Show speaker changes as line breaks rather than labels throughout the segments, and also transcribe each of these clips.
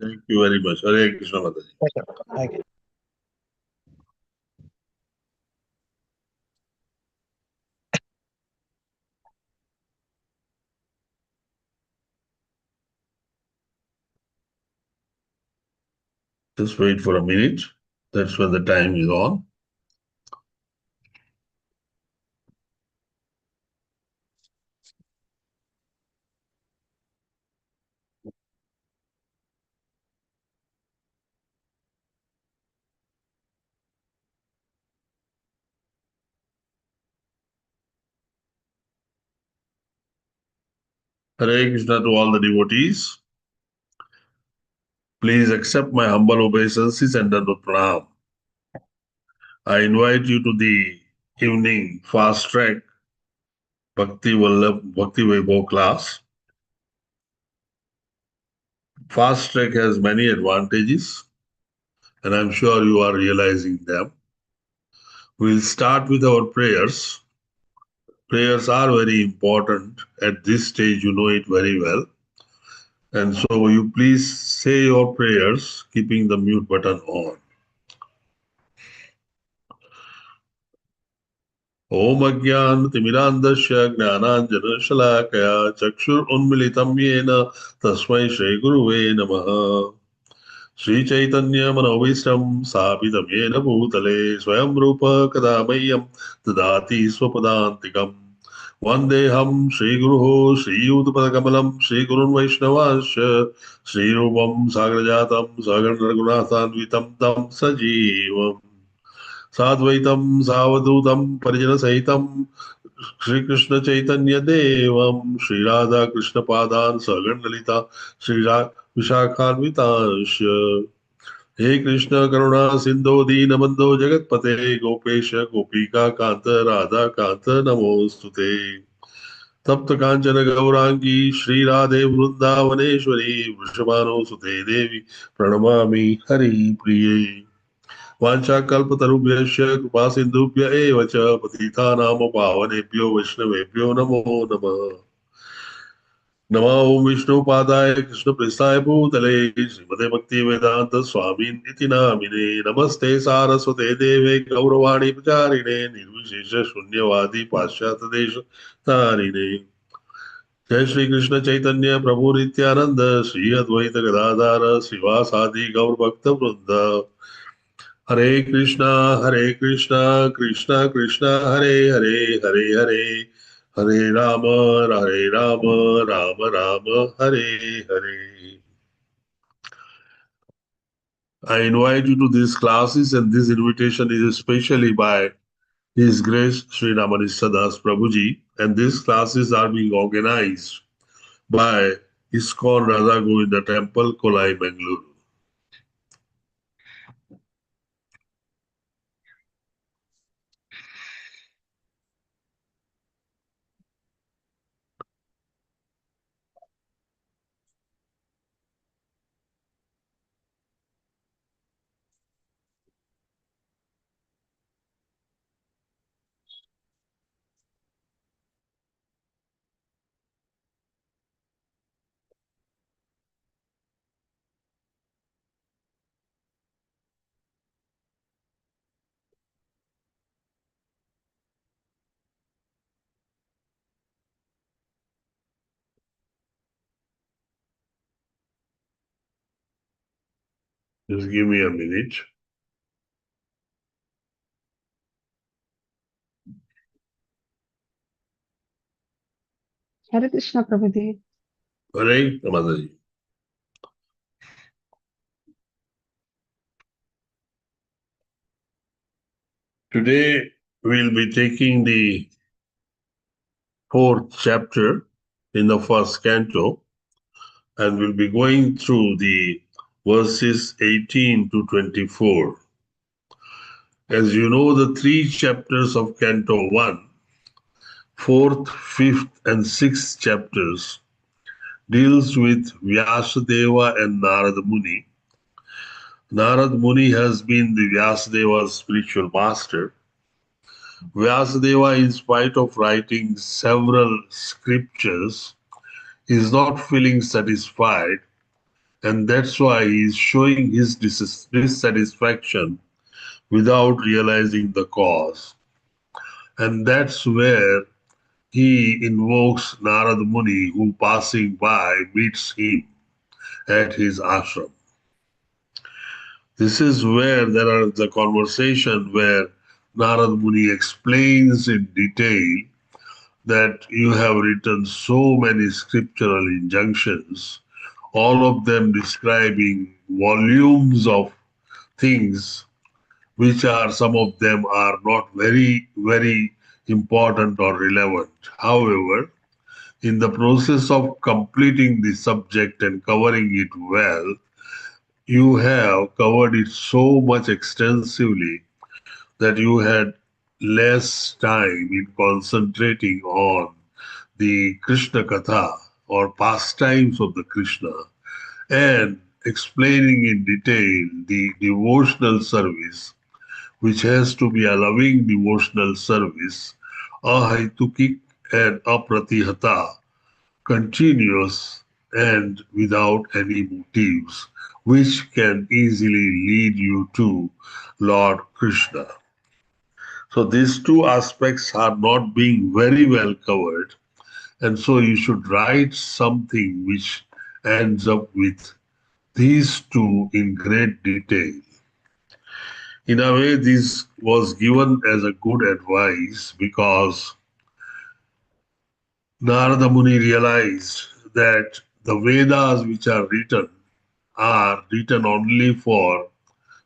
Thank you very much. Hare Krishna Mataji.
Thank you.
Just wait for a minute. That's when the time is on. Hare Krishna to all the devotees. Please accept my humble obeisances and pranam. I invite you to the evening fast track Bhakti Vaibhav class. Fast track has many advantages, and I'm sure you are realizing them. We'll start with our prayers. Prayers are very important. At this stage, you know it very well. And so will you please say your prayers, keeping the mute button on. Om Ajnanatimirandasya Gnananjanashalakaya Chakshur Yena Tasmai Shri Guruve Namaha Sri Chaitanya Manovistam Sapitam Yena Bhutale Swayam Rupa Kadamayam Tadati Swapadantikam Vandeham Shri Guruho Shri Udpadakamalam Shri Gurun Vaishnavasya Shri Rupam Sagrajatam Sagar Raghunathanvitam Tam Sajivam Sadvaitam Savadutam Parijana Sahitam Sri Krishna Chaitanya Devam Sri Radha Krishna Padan Sagan Lalita Sri Vishakhanvitasya He Krishna Karuna Sindhu Deenabandho Jagatpate Gopesha Gopika Kanta Radha Kanta Namostute Tapta Kanchana Gaurangi Sri Radhe Vrindavaneshwari Vrishabhano Sute Devi Pranamami Hari Priye वाञ्छाकल्पतरुभ्यश्च कृपासिन्धुभ्य एव च पतितानां पावनेभ्यो वैष्णवेभ्यो नमो नमः नमो ओं विष्णुपादाय कृष्णप्रेष्ठाय भूतले श्रीमते भक्तिवेदान्त स्वामिन् इति नामिने नमस्ते सारस्वते देवे गौरवाणी प्रचारिणे निर्विशेष शून्यवादी पाश्चात्यदेश तारिणे जय श्री कृष्ण चैतन्य प्रभु नित्यानंद श्री अद्वैत गदाधार श्रीवासादि गौर भक्त वृंद Hare Krishna, Krishna Krishna, Hare Hare, Hare Hare, Hare Rama, Rama Rama, Hare Hare. I invite you to these classes, and this invitation is especially by His Grace Sri Ramanissa Das Prabhuji, and these classes are being organized by ISKCON Radha Govinda Temple, Kulai, Mangaluru. Just give me a minute.
Hare Krishna Prabhuji.
Hare Ramadaji. Today we'll be taking the fourth chapter in the first canto, and we'll be going through the verses 18 to 24. As you know, the three chapters of Canto 1, fourth, fifth, and sixth chapters deals with Vyasadeva and Narada Muni. Narada Muni has been the Vyasadeva's spiritual master. Vyasadeva, in spite of writing several scriptures, is not feeling satisfied And that's why he's showing his dissatisfaction without realizing the cause. And that's where he invokes Narad Muni, who passing by meets him at his ashram. This is where there are the conversation where Narad Muni explains in detail that you have written so many scriptural injunctions, all of them describing volumes of things, which are some of them are not very important or relevant. However, in the process of completing the subject and covering it well, you have covered it so much extensively that you had less time in concentrating on the Krishna Katha or pastimes of the Krishna and explaining in detail the devotional service, which has to be a loving devotional service, ahaitukik and apratihata, continuous and without any motives, which can easily lead you to Lord Krishna. So these two aspects are not being very well covered, and so you should write something which ends up with these two in great detail. In a way, this was given as a good advice because Narada Muni realized that the Vedas which are written only for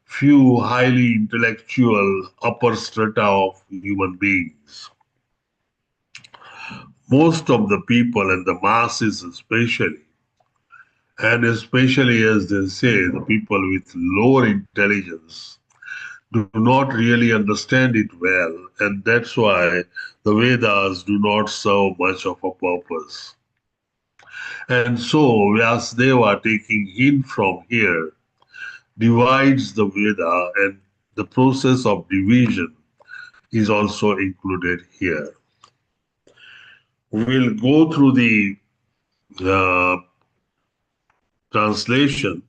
few highly intellectual upper strata of human beings. Most of the people and the masses especially, and especially as they say, the people with lower intelligence do not really understand it well, and that's why the Vedas do not serve much of a purpose. And so Vyasdeva, taking hint from here, divides the Veda, and the process of division is also included here. We'll go through the uh, translation,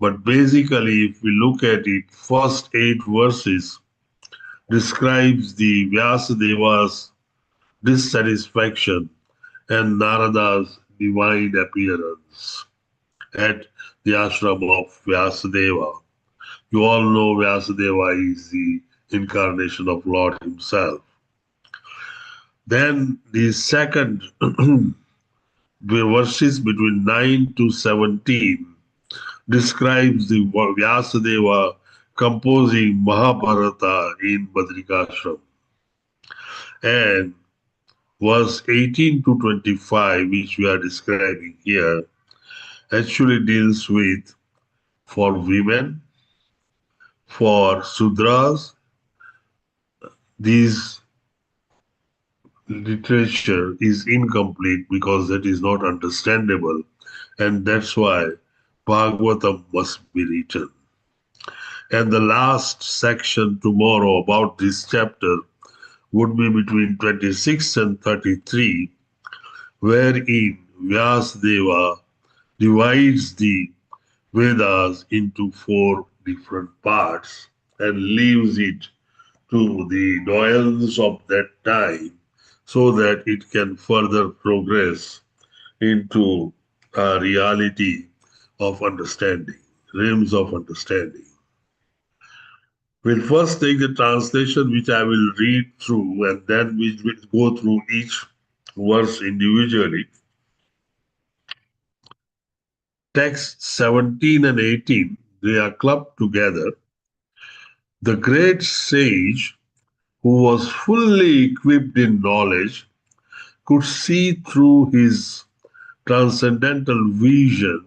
but basically, if we look at it, first 8 verses describes the Vyasadeva's dissatisfaction and Narada's divine appearance at the ashram of Vyasadeva. You all know Vyasadeva is the incarnation of Lord Himself. Then the second verses between 9 to 17 describes the Vyasadeva composing Mahabharata in Badrikashram. And verse 18 to 25, which we are describing here, actually deals with for women, for Sudras, these literature is incomplete because that is not understandable, and that's why Bhagavatam must be written. And the last section tomorrow about this chapter would be between 26 and 33, wherein Vyasadeva divides the Vedas into 4 different parts and leaves it to the doyens of that time so that it can further progress into a reality of understanding, realms of understanding. We'll first take the translation, which I will read through, and then we will go through each verse individually. Texts 17 and 18, they are clubbed together. The great sage, who was fully equipped in knowledge, could see through his transcendental vision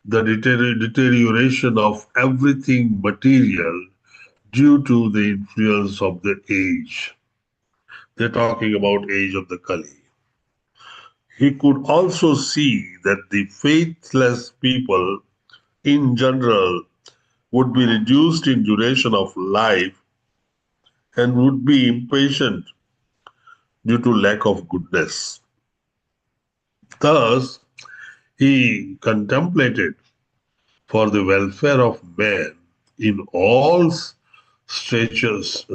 the deterioration of everything material due to the influence of the age. They're talking about age of the Kali. He could also see that the faithless people in general would be reduced in duration of life and would be impatient due to lack of goodness. Thus, He contemplated for the welfare of man in all statuses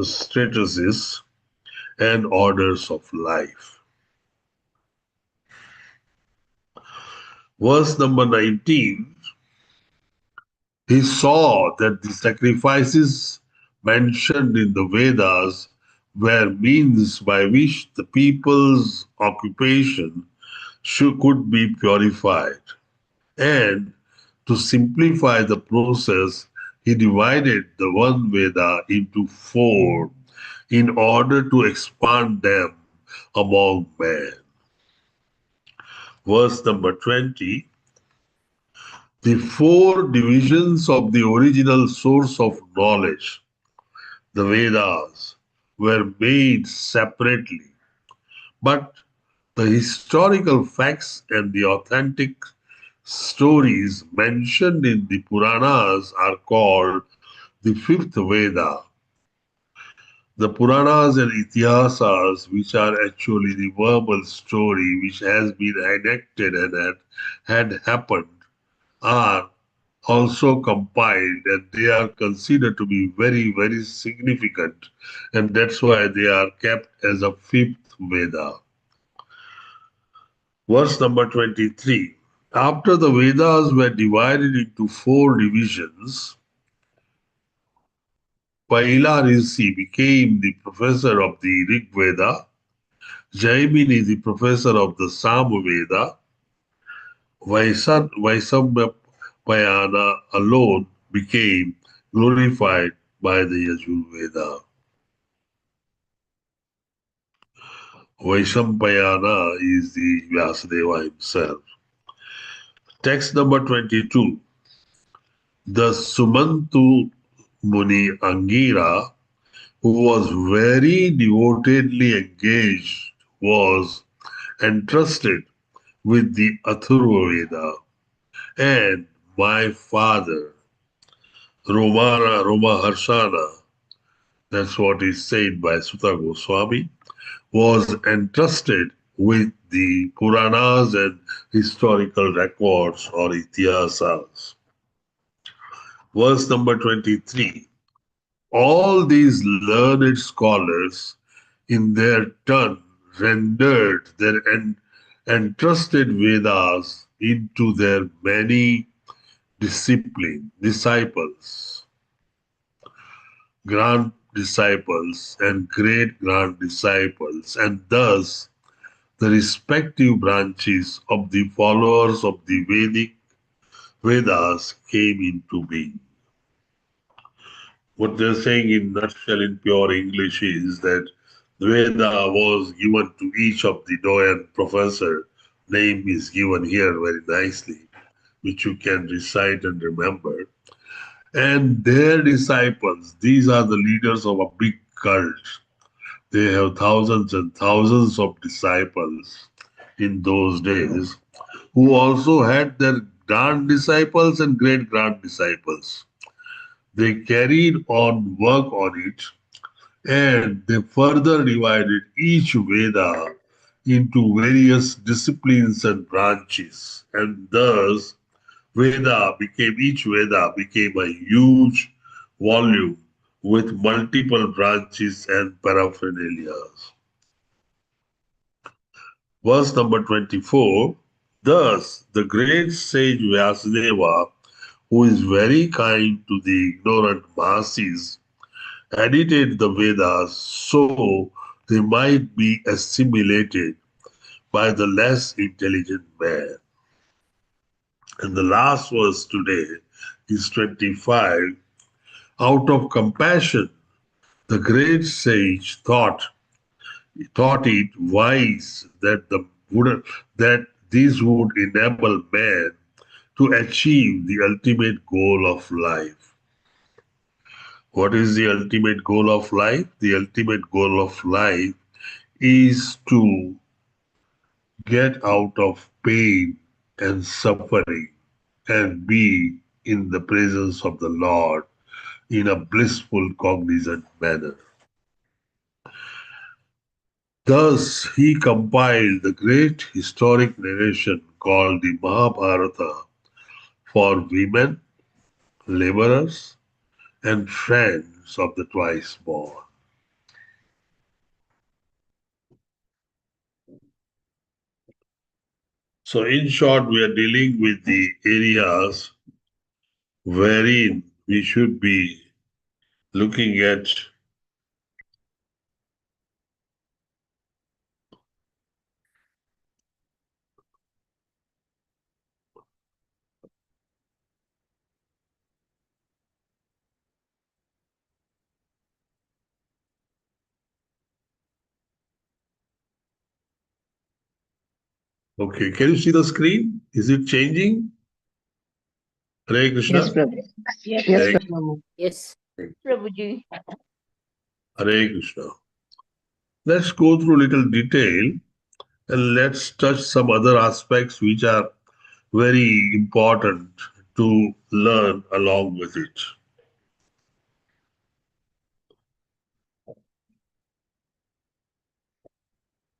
and orders of life. Verse number 19, he saw that the sacrifices mentioned in the Vedas were means by which the people's occupation could be purified. And to simplify the process, he divided the one Veda into four in order to expand them among men. Verse number 20, the four divisions of the original source of knowledge, the Vedas, were made separately, but the historical facts and the authentic stories mentioned in the Puranas are called the fifth Veda. The Puranas and Itihasas, which are actually the verbal story which has been enacted and had happened, are also compiled, and they are considered to be very, very significant, and that's why they are kept as a fifth Veda. Verse number 23. After the Vedas were divided into four divisions, Paila Rishi became the professor of the Rig Veda, Jaimini the professor of the Sama Veda, Vaisambhayana alone became glorified by the Yajurveda. Vaisambhayana is the Vyasadeva himself. Text number 22. The Sumantu Muni Angira, who was very devotedly engaged, was entrusted with the Atharva Veda, and my father, Roma Harshana, that's what is said by Sutta Goswami, was entrusted with the Puranas and historical records or Itihasas. Verse number 23. All these learned scholars in their turn rendered their entrusted Vedas into their many disciples, grand disciples and great grand disciples, and thus the respective branches of the followers of the Vedic Vedas came into being. What they're saying in nutshell in pure English is that the Veda was given to each of the doyen professor. Name is given here very nicely, which you can recite and remember. And their disciples, these are the leaders of a big cult. They have thousands and thousands of disciples in those days, who also had their grand disciples and great grand disciples. They carried on work on it, and they further divided each Veda into various disciplines and branches. And thus, each Veda became a huge volume with multiple branches and paraphernalia. Verse number 24. Thus, the great sage Vyasadeva, who is very kind to the ignorant masses, edited the Vedas so they might be assimilated by the less intelligent man. And the last verse today is 25. Out of compassion, the great sage thought it wise that this would enable man to achieve the ultimate goal of life. What is the ultimate goal of life? The ultimate goal of life is to get out of pain and suffering and be in the presence of the Lord in a blissful, cognizant manner. Thus, he compiled the great historic narration called the Mahabharata for women, laborers, and friends of the twice born. So, in short, we are dealing with the areas wherein we should be looking at okay, can you see the screen? Is it changing? Hare
Yes,
Krishna?
Prabhu.
Yes,
Yes,
Hare,
Prabhu.
yes, Prabhuji.
Hare Krishna. Let's go through little detail and let's touch some other aspects which are very important to learn along with it.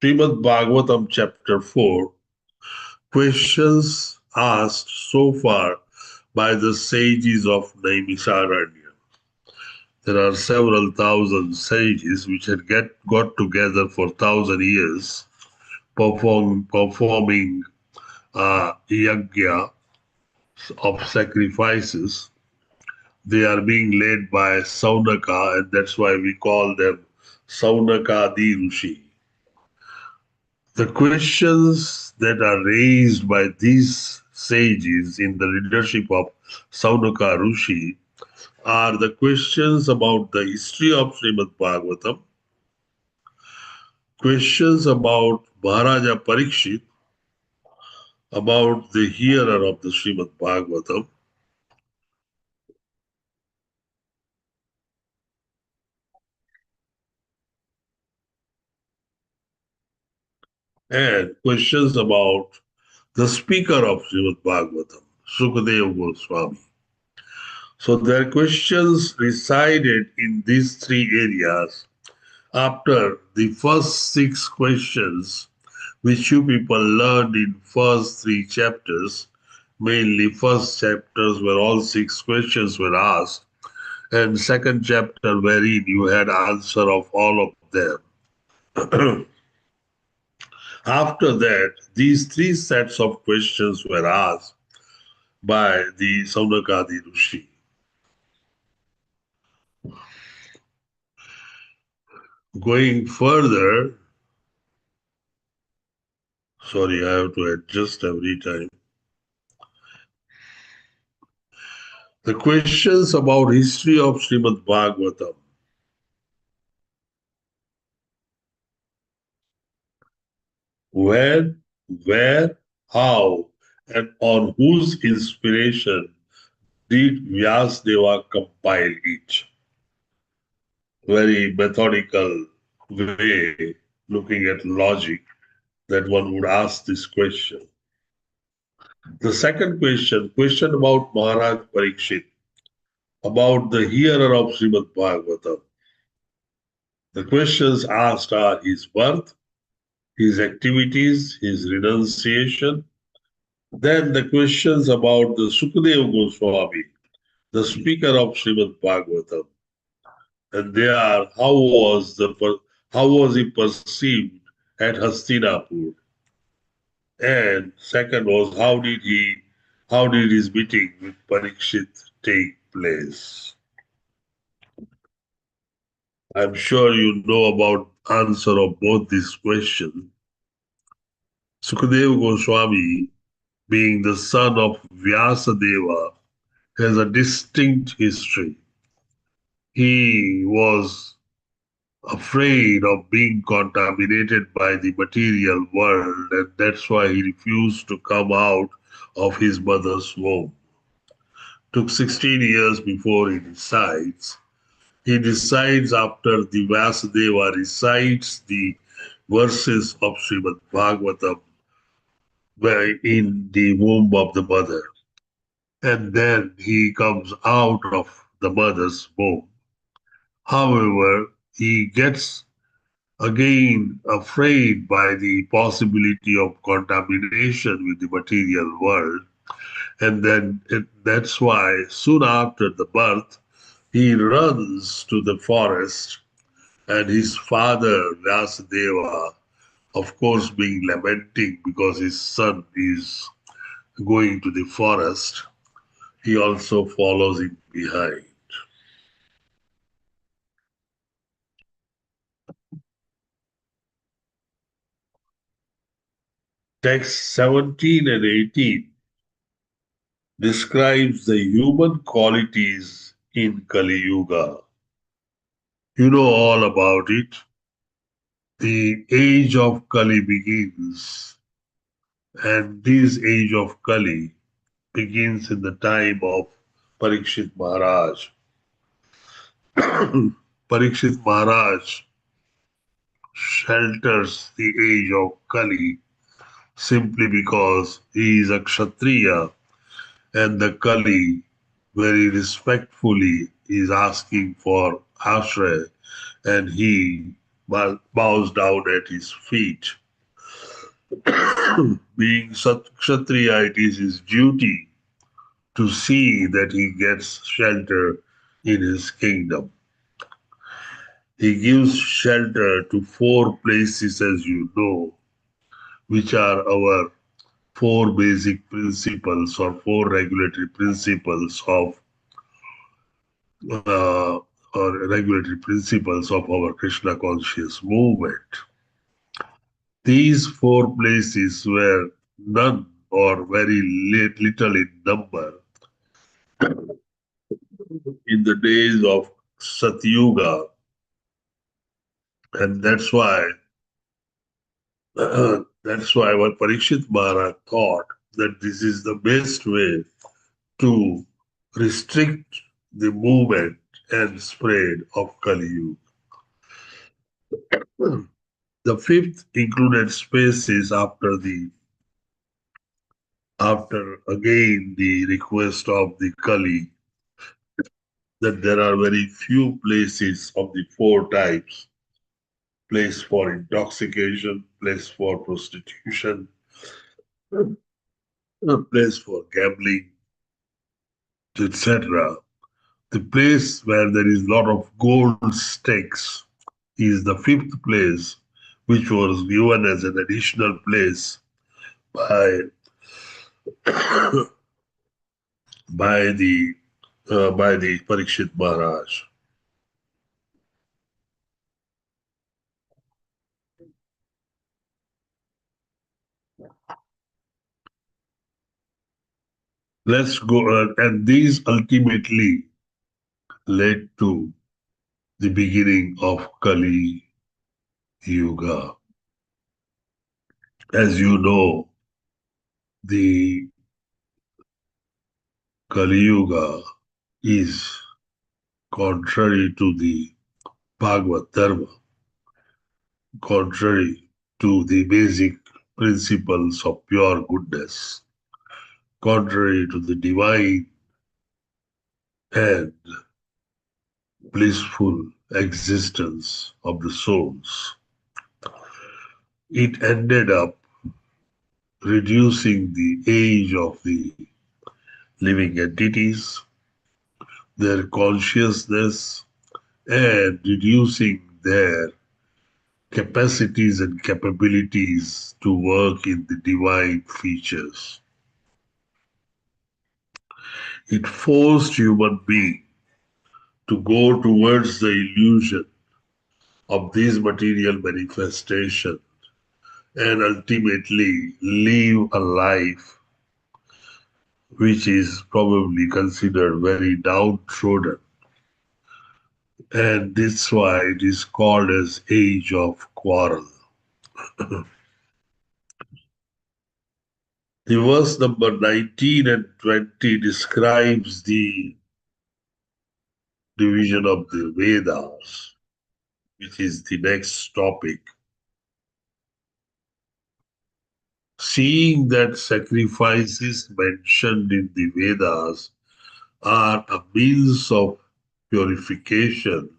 Srimad Bhagavatam chapter 4, questions asked so far by the sages of Naimisaranya. There are several thousand sages which had got together for 1,000 years performing yajna of sacrifices. They are being led by Saunaka, and that's why we call them Saunakadi Rishi. The questions that are raised by these sages in the leadership of Saunaka Rishi are the questions about the history of Srimad Bhagavatam, questions about Maharaja Parikshit, about the hearer of the Srimad Bhagavatam, and questions about the speaker of Srimad Bhagavatam, Sukadeva Goswami. So their questions resided in these three areas. After the first six questions, which you people learned in first three chapters, mainly first chapters where all six questions were asked, and second chapter wherein you had answer of all of them. After that, these three sets of questions were asked by the Saunakadi Rishi. Going further, sorry, I have to adjust every time. The questions about history of Srimad Bhagavatam. When, where, how, and on whose inspiration did Vyasdeva compile it? Very methodical way, looking at logic, that one would ask this question. The second question about Maharaj Parikshit, about the hearer of Srimad Bhagavatam. The questions asked are his birth, his activities, his renunciation. Then the questions about the Sukadeva Goswami, the speaker of Srimad Bhagavatam. And they are how was he perceived at Hastinapur? And second was how did his meeting with Parikshit take place? I'm sure you know about answer of both these questions. Sukadeva Goswami, being the son of Vyasadeva, has a distinct history. He was afraid of being contaminated by the material world, and that's why he refused to come out of his mother's womb. Took 16 years before he decides. He decides after the Vasudeva recites the verses of Srimad Bhagavatam in the womb of the mother. And then he comes out of the mother's womb. However, he gets again afraid by the possibility of contamination with the material world. And that's why soon after the birth, he runs to the forest, and his father, Vyasadeva, of course, being lamenting because his son is going to the forest, he also follows him behind. Text 17 and 18 describes the human qualities in Kali Yuga. You know all about it. The age of Kali begins, and this age of Kali begins in the time of Parikshit Maharaj. Parikshit Maharaj shelters the age of Kali simply because he is a Kshatriya, and the Kali very respectfully is asking for ashray, and he bows down at his feet. Being Kshatriya, it is his duty to see that he gets shelter in his kingdom. He gives shelter to four places, as you know, which are our four basic principles or four regulatory principles of uh, or regulatory principles of our Krishna conscious movement. These four places were none or very little in number in the days of Satyuga, and that's why our Parikshit Maharaj thought that this is the best way to restrict the movement and spread of Kali Yuga. The fifth included spaces after again the request of the Kali that there are very few places of the four types: place for intoxication, place for prostitution, a place for gambling, etc. The place where there is a lot of gold stakes is the fifth place, which was given as an additional place by by the by the Parikshit Maharaj. Let's go, and these ultimately led to the beginning of Kali Yuga. As you know, the Kali Yuga is contrary to the Bhagavad Dharma, contrary to the basic principles of pure goodness, contrary to the divine and blissful existence of the souls. It ended up reducing the age of the living entities, their consciousness, and reducing their capacities and capabilities to work in the divine features. It forced human beings to go towards the illusion of these material manifestations and ultimately live a life which is probably considered very downtrodden. And that's why it is called as age of quarrel. The verse number 19 and 20 describes the division of the Vedas, which is the next topic. Seeing that sacrifices mentioned in the Vedas are a means of purification,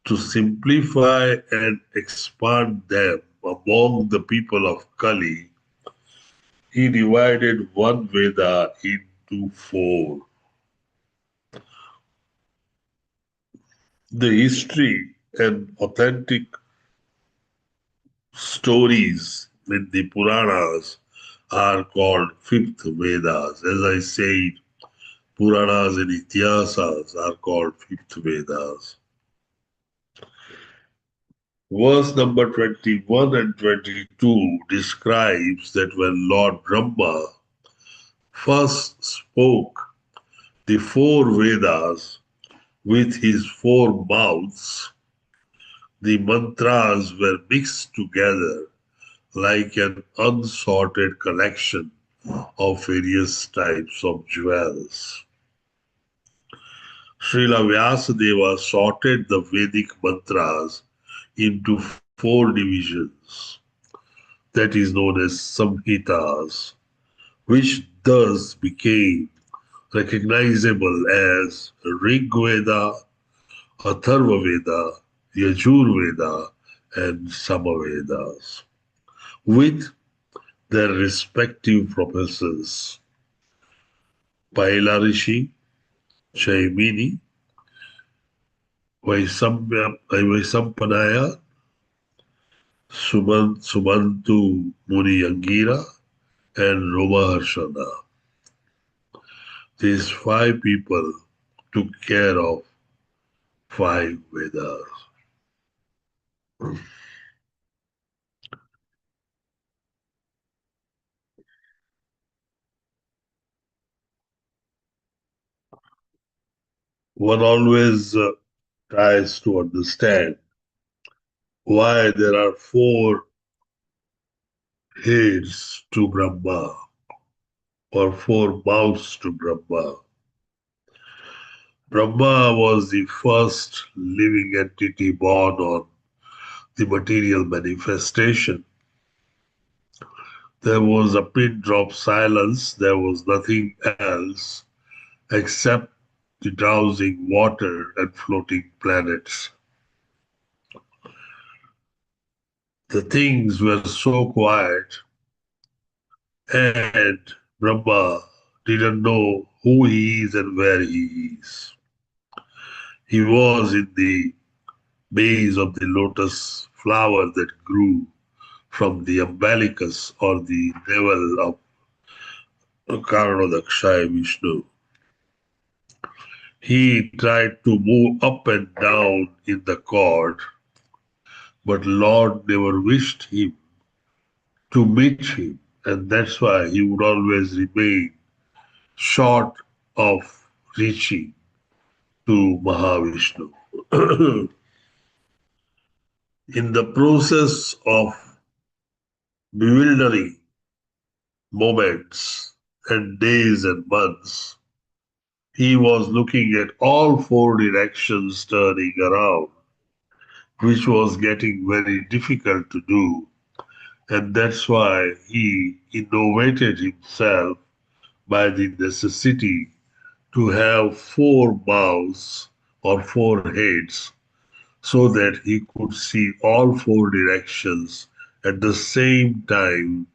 To simplify and expand them among the people of Kali, he divided one Veda into four. The history and authentic stories in the Puranas are called fifth Vedas. As I said, Puranas and Itihasas are called fifth Vedas. Verse number 21 and 22 describes that when Lord Brahma first spoke the four Vedas with his four mouths, the mantras were mixed together like an unsorted collection of various types of jewels. Srila Vyasadeva sorted the Vedic mantras into four divisions, that is known as Samhitas, which thus became recognizable as Rig Veda, Atharva Veda, Yajur Veda, and Samavedas, with their respective professors. Paila Rishi, Chaimini, Vaisampanaya, Subantu Muni Angira, and Romaharshana. These five people took care of five Vedas. One always tries to understand why there are four heads to Brahma or four mouths to Brahma. Brahma was the first living entity born on the material manifestation. There was a pin drop silence, there was nothing else except the drowsing water and floating planets. The things were so quiet, and Brahma didn't know who he is and where he is. He was in the base of the lotus flower that grew from the umbilicus or the navel of Karanodakshaya Vishnu. He tried to move up and down in the cord, but Lord never wished him to meet him, and that's why he would always remain short of reaching to Mahavishnu. In the process of bewildering moments and days and months, he was looking at all four directions turning around, which was getting very difficult to do. And that's why he innovated himself by the necessity to have four mouths or four heads so that he could see all four directions at the same time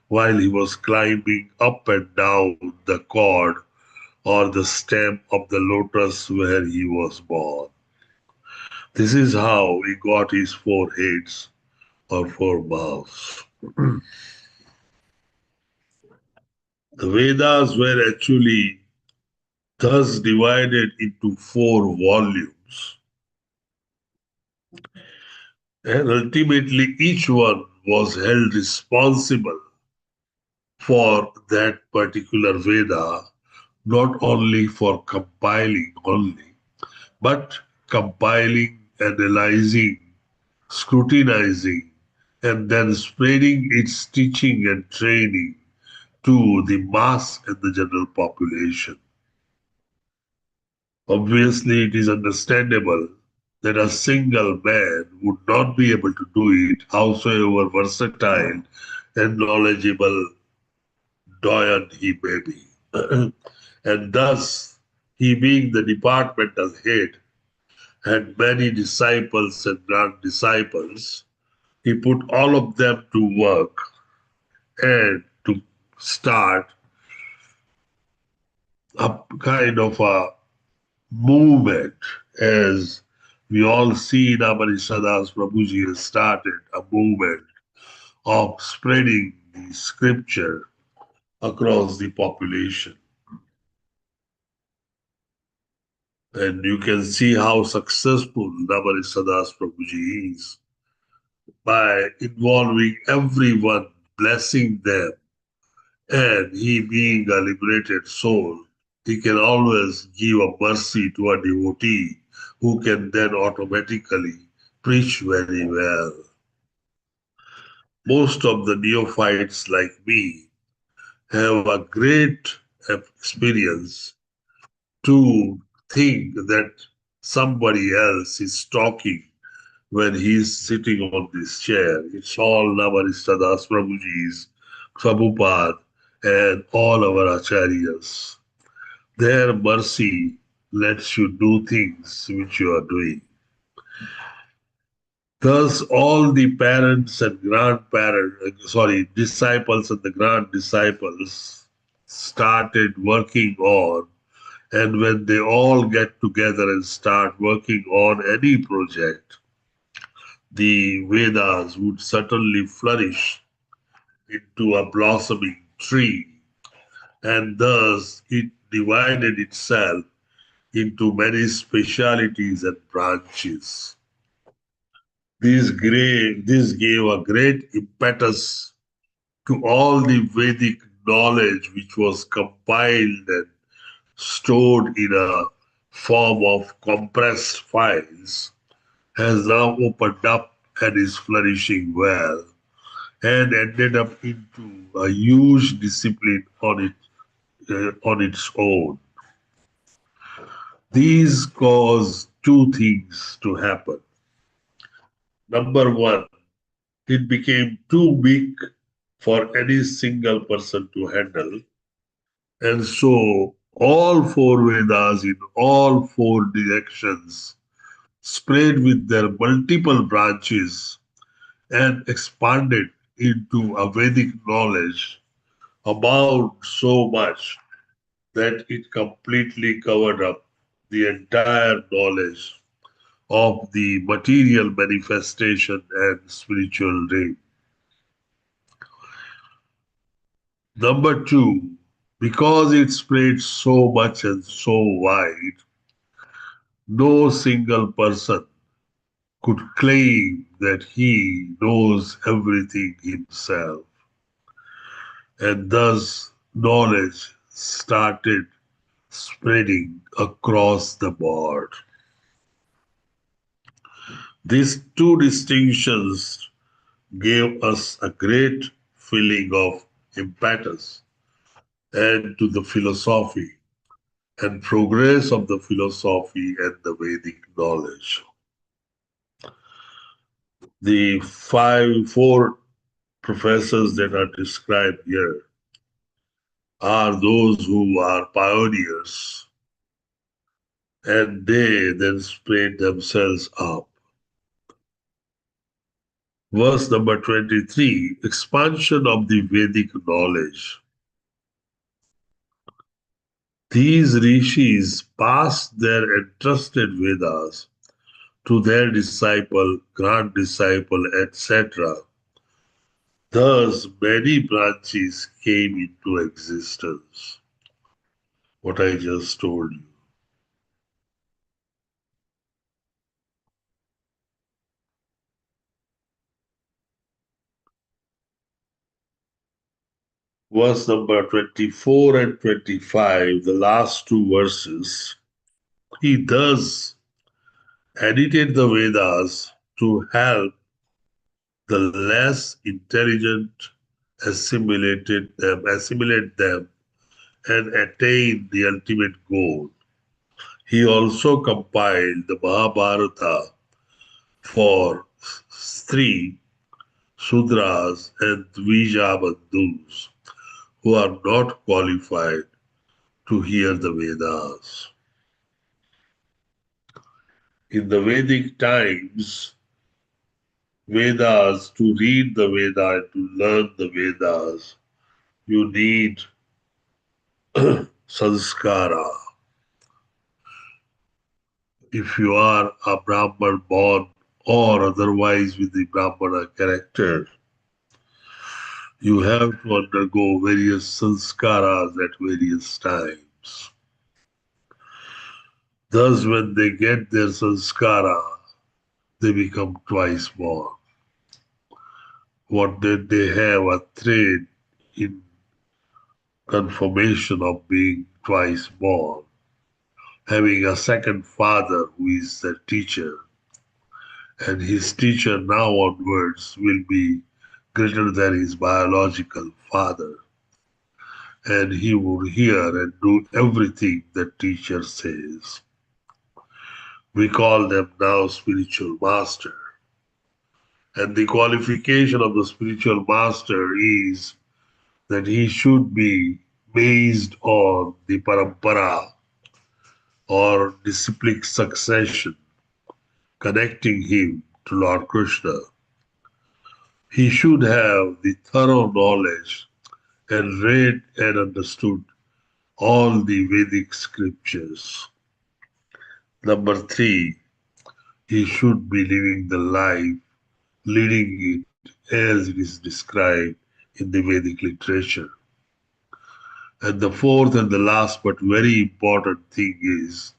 while he was climbing up and down the cord or the stem of the lotus where he was born. This is how he got his four heads or four mouths. The Vedas were actually thus divided into four volumes, and ultimately each one was held responsible for that particular Veda, not only for compiling only, but compiling, analyzing, scrutinizing, and then spreading its teaching and training to the mass and the general population. Obviously, it is understandable that a single man would not be able to do it, howsoever versatile and knowledgeable doyen he may be. And thus, he being the departmental head had many disciples and grand disciples. He put all of them to work and to start a kind of a movement, as we all see Namanisada's Prabhuji has started a movement of spreading the scripture across the population. And you can see how successful Namanisada's Prabhuji is by involving everyone, blessing them, and he being a liberated soul, he can always give a mercy to a devotee who can then automatically preach very well. Most of the neophytes like me have a great experience to think that somebody else is talking when he's sitting on this chair. It's all Navaristadas Prabhuji's, Prabhupada, and all our acharyas. Their mercy lets you do things which you are doing. Thus, all the parents and disciples and the grand disciples started working on, and when they all get together and start working on any project, the Vedas would certainly flourish into a blossoming tree, and thus it divided itself into many specialities and branches. This gave a great impetus to all the Vedic knowledge which was compiled and stored in a form of compressed files, has now opened up and is flourishing well, and ended up into a huge discipline on its own. These cause two things to happen. Number one, it became too big for any single person to handle. And so all four Vedas in all four directions spread with their multiple branches and expanded into a Vedic knowledge about so much that it completely covered up the entire knowledge of the material manifestation and spiritual realm. Number two, because it spread so much and so wide, no single person could claim that he knows everything himself. And thus, knowledge started spreading across the board. These two distinctions gave us a great feeling of impetus and to the philosophy and progress of the philosophy and the Vedic knowledge. The four professors that are described here are those who are pioneers, and they then spread themselves up. Verse number 23, expansion of the Vedic knowledge. These rishis passed their entrusted Vedas to their disciple, grand disciple, etc. Thus, many branches came into existence. What I just told you. Verse number 24 and 25, the last two verses, he thus edited the Vedas to help the less intelligent assimilate them and attain the ultimate goal. He also compiled the Mahabharata for Stri, Sudras, and Dvijabandhus who are not qualified to hear the Vedas. In the Vedic times, Vedas, to read the Veda and to learn the Vedas, you need sanskara. If you are a Brahman born or otherwise with the Brahmana character, you have to undergo various sanskaras at various times. Thus, when they get their sanskara, they become twice born. What did they have? A thread in confirmation of being twice born, having a second father who is the teacher, and his teacher now onwards will be greater than his biological father, and he would hear and do everything the teacher says. We call them now spiritual master. And the qualification of the spiritual master is that he should be based on the parampara or disciplic succession connecting him to Lord Krishna. He should have the thorough knowledge and read and understood all the Vedic scriptures. Number three, he should be living the life, leading it as it is described in the Vedic literature. And the fourth and the last but very important thing is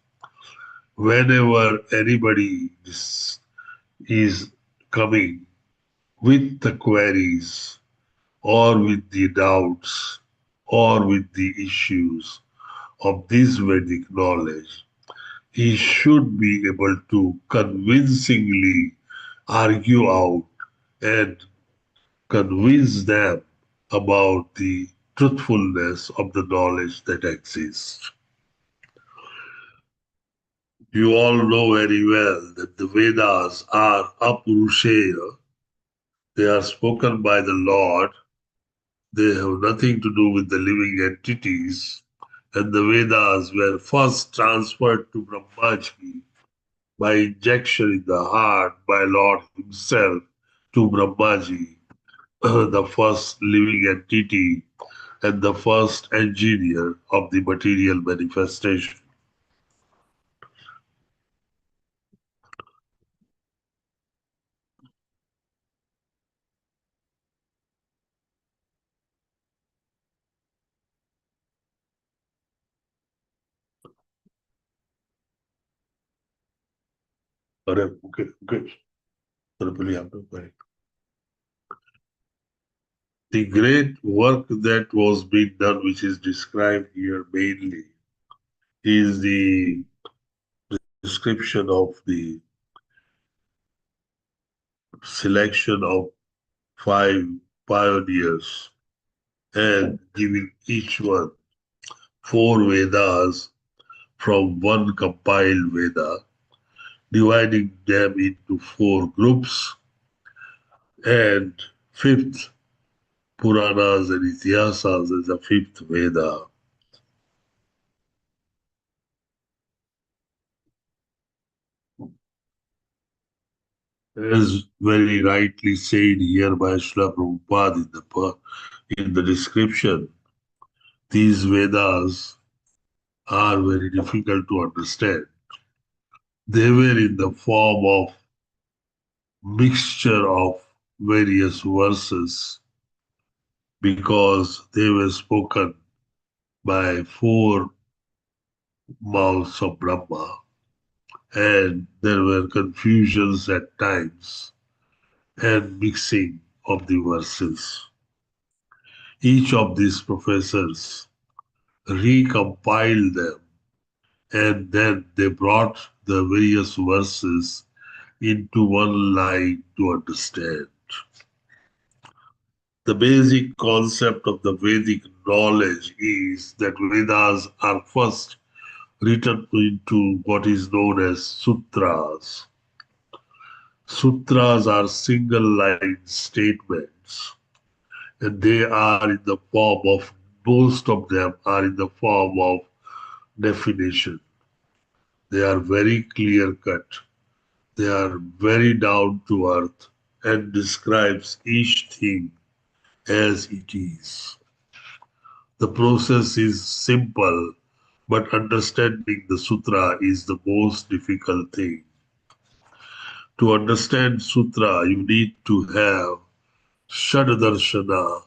whenever anybody is coming with the queries or with the doubts or with the issues of this Vedic knowledge, he should be able to convincingly argue out and convince them about the truthfulness of the knowledge that exists. You all know very well that the Vedas are apurusheya. They are spoken by the Lord. They have nothing to do with the living entities. And the Vedas were first transferred to Brahmaji by injection in the heart by Lord Himself to Brahmaji, the first living entity and the first engineer of the material manifestation. Okay. The great work that was being done, which is described here mainly, is the description of the selection of 5 pioneers and giving each one 4 Vedas from one compiled Veda, dividing them into 4 groups, and fifth Puranas and Itihasas as the fifth Veda. As very rightly said here by Srila Prabhupada in the description, these Vedas are very difficult to understand. They were in the form of mixture of various verses because they were spoken by 4 mouths of Brahma, and there were confusions at times and mixing of the verses. Each of these professors recompiled them, and then they brought the various verses into one line to understand. The basic concept of the Vedic knowledge is that Vedas are first written into what is known as sutras. Sutras are single line statements, and they are in the form of, most of them are in the form of definition. They are very clear cut. They are very down to earth and describes each thing as it is. The process is simple, but understanding the sutra is the most difficult thing. To understand sutra, you need to have Shadadarshana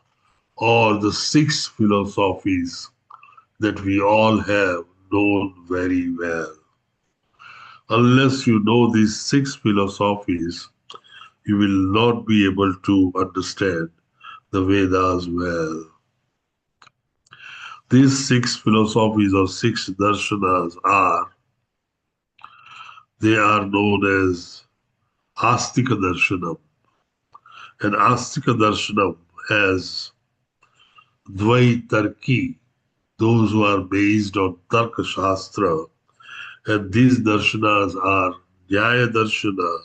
or the six philosophies that we all have known very well. Unless you know these six philosophies, you will not be able to understand the Vedas well. These six philosophies or six darshanas they are known as Astika Darshanam. And Astika Darshanam has Dvaitarki, those who are based on Tarka Shastra. And these darshanas are Nyaya Darshana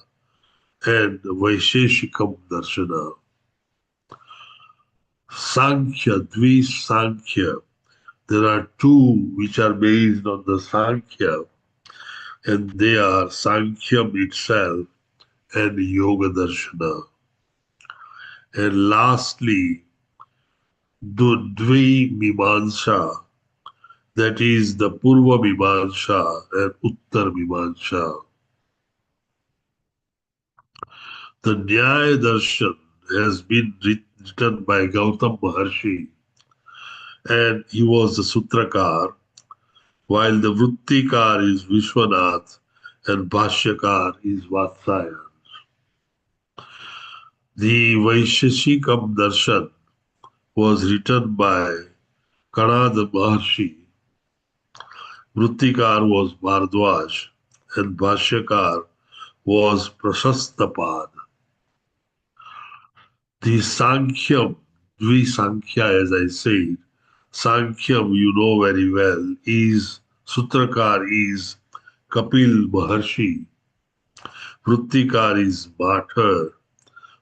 and Vaisheshikam Darshana. Sankhya, Sankhya. There are two which are based on the Sankhya, and they are Sankhyam itself and Yoga Darshana. And lastly, Dvi Mimamsa, that is the Purva Mimamsa and Uttar Mimamsa. The Nyaya Darshan has been written by Gautam Maharshi, and he was the Sutrakar, while the Vrittikar is Vishwanath and Bhashyakar is Vatsayan. The Vaisheshikam Darshan was written by Kannada Maharshi. Vrittikar was Bhardwaj and Bhashyakar was Prashastapad. The Sankhya, Dvi-Sankhya, as I said, Sankhya, you know very well, is Sutrakar is Kapil Maharshi, Vrittikar is Bhatter,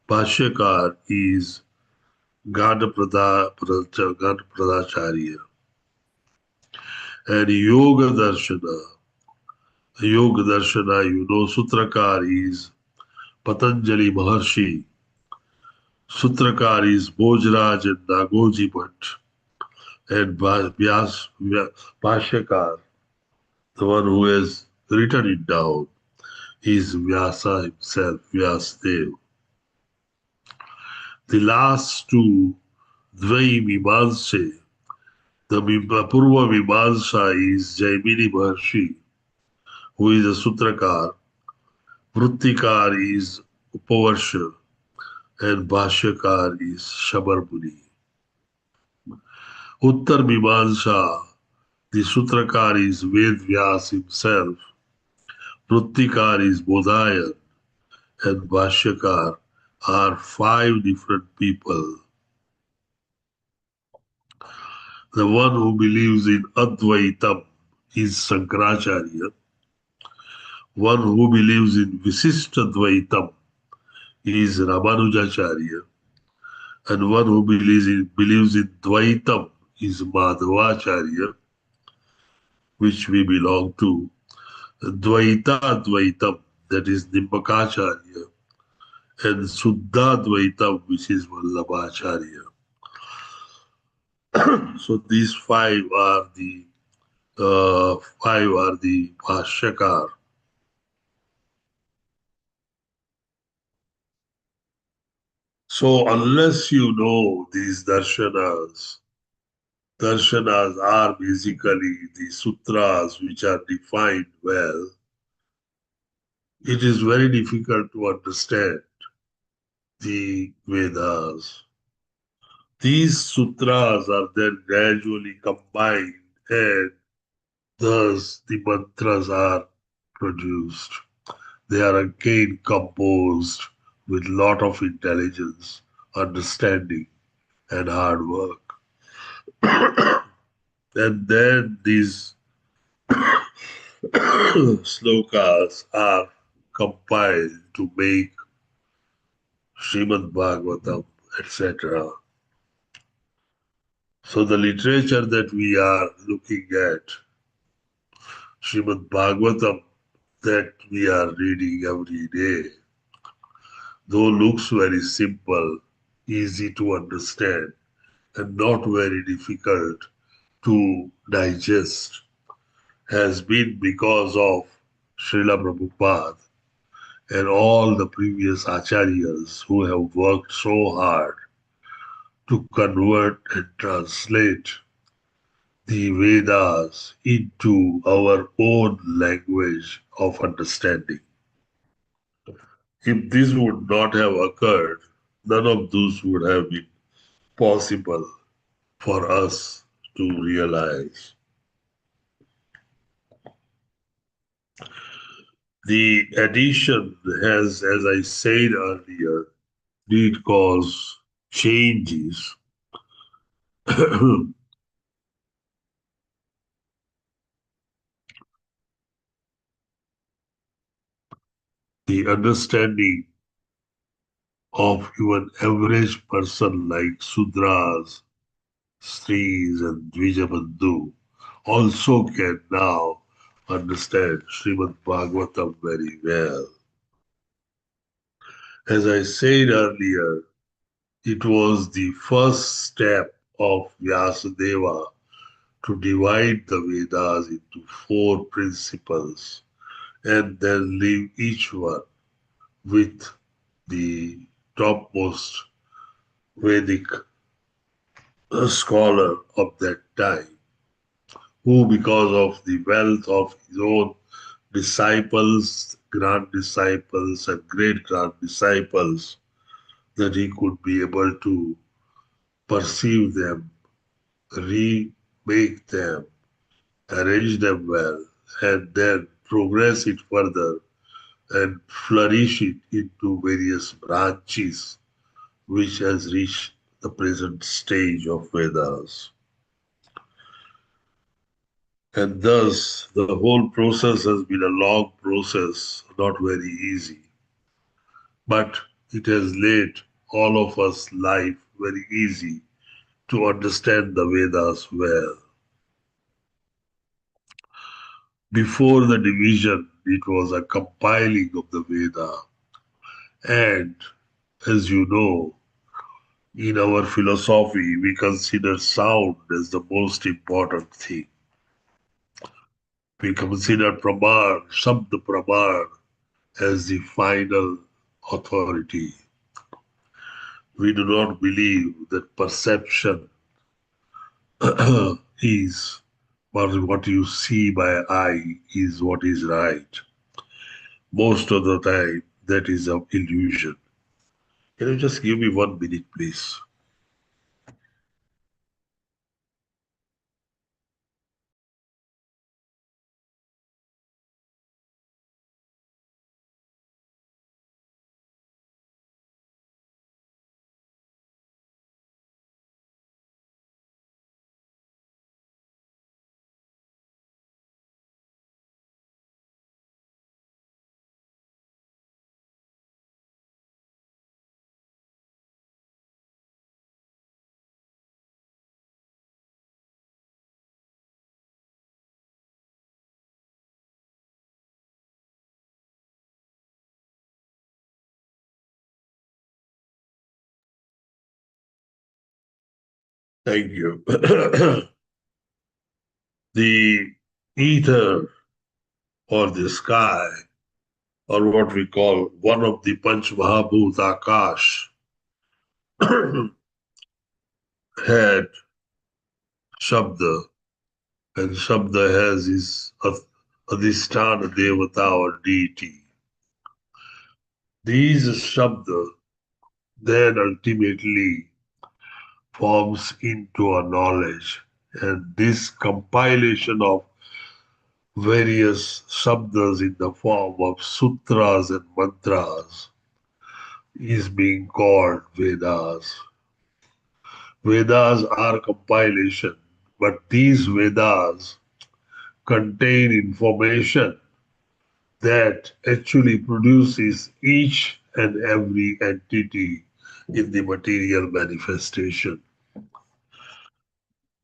Bhashyakar is Gadapradacharya, and Yoga Darshana, you know, Sutrakar is Patanjali Maharshi, Sutrakar is Bhojraj and Nagoji Bhatt, and Bhashyakar, the one who has written it down, is Vyasa himself, Vyasdev. The last two, Dvai Mimamsa, the Purva Mimamsa is Jaimini Maharshi, who is a Sutrakar. Vrittikar is Upavarsha, and Bhashyakar is Shabarbuni. Uttar Mimamsa, the Sutrakar is Ved Vyas himself. Vrittikar is Bodhayan, and Bhashyakar are five different people. The one who believes in Advaitam is Sankaracharya. One who believes in Visishtadvaitam is Ramanujacharya. And one who believes in Dvaitam is Madhavacharya, which we belong to. Dvaita Dvaitam, that is Nimbakacharya, and Suddha Dvaitam, which is Vallabhacharya. So these five are the Bhashyakar. So unless you know these darshanas are basically the sutras which are defined well, it is very difficult to understand the Vedas. These sutras are then gradually combined and thus the mantras are produced. They are again composed with lot of intelligence, understanding, and hard work. And then these slokas are compiled to make Srimad Bhagavatam, etc. So the literature that we are looking at, Srimad Bhagavatam, that we are reading every day, though looks very simple, easy to understand, and not very difficult to digest, has been because of Srila Prabhupada and all the previous acharyas who have worked so hard to convert and translate the Vedas into our own language of understanding. If this would not have occurred, none of those would have been possible for us to realize. The addition has, as I said earlier, did cause changes. The understanding of even average person like Sudras, Stris, and Dvijabandhu also can now understand Srimad Bhagavatam very well. As I said earlier, it was the first step of Vyasadeva to divide the Vedas into four principles and then leave each one with the topmost Vedic scholar of that time, who, because of the wealth of his own disciples, grand disciples, and great grand disciples, that he could be able to perceive them, remake them, arrange them well, and then progress it further and flourish it into various branches which has reached the present stage of Vedas. And thus, the whole process has been a long process, not very easy. But it has made all of us life very easy to understand the Vedas well. Before the division, it was a compiling of the Veda. And as you know, in our philosophy, we consider sound as the most important thing. We consider Pramar, Shabda Pramar, as the final authority. We do not believe that perception is what you see by eye is what is right. Most of the time, that is an illusion. Can you just give me 1 minute, please? Thank you. The ether or the sky, or what we call one of the Panch Mahabhut Akash, had Shabda, and Shabda has his Adhisthana Devata or deity. These Shabda then ultimately forms into a knowledge, and this compilation of various Shabdas in the form of sutras and mantras is being called Vedas. Vedas are compilation, but these Vedas contain information that actually produces each and every entity in the material manifestation.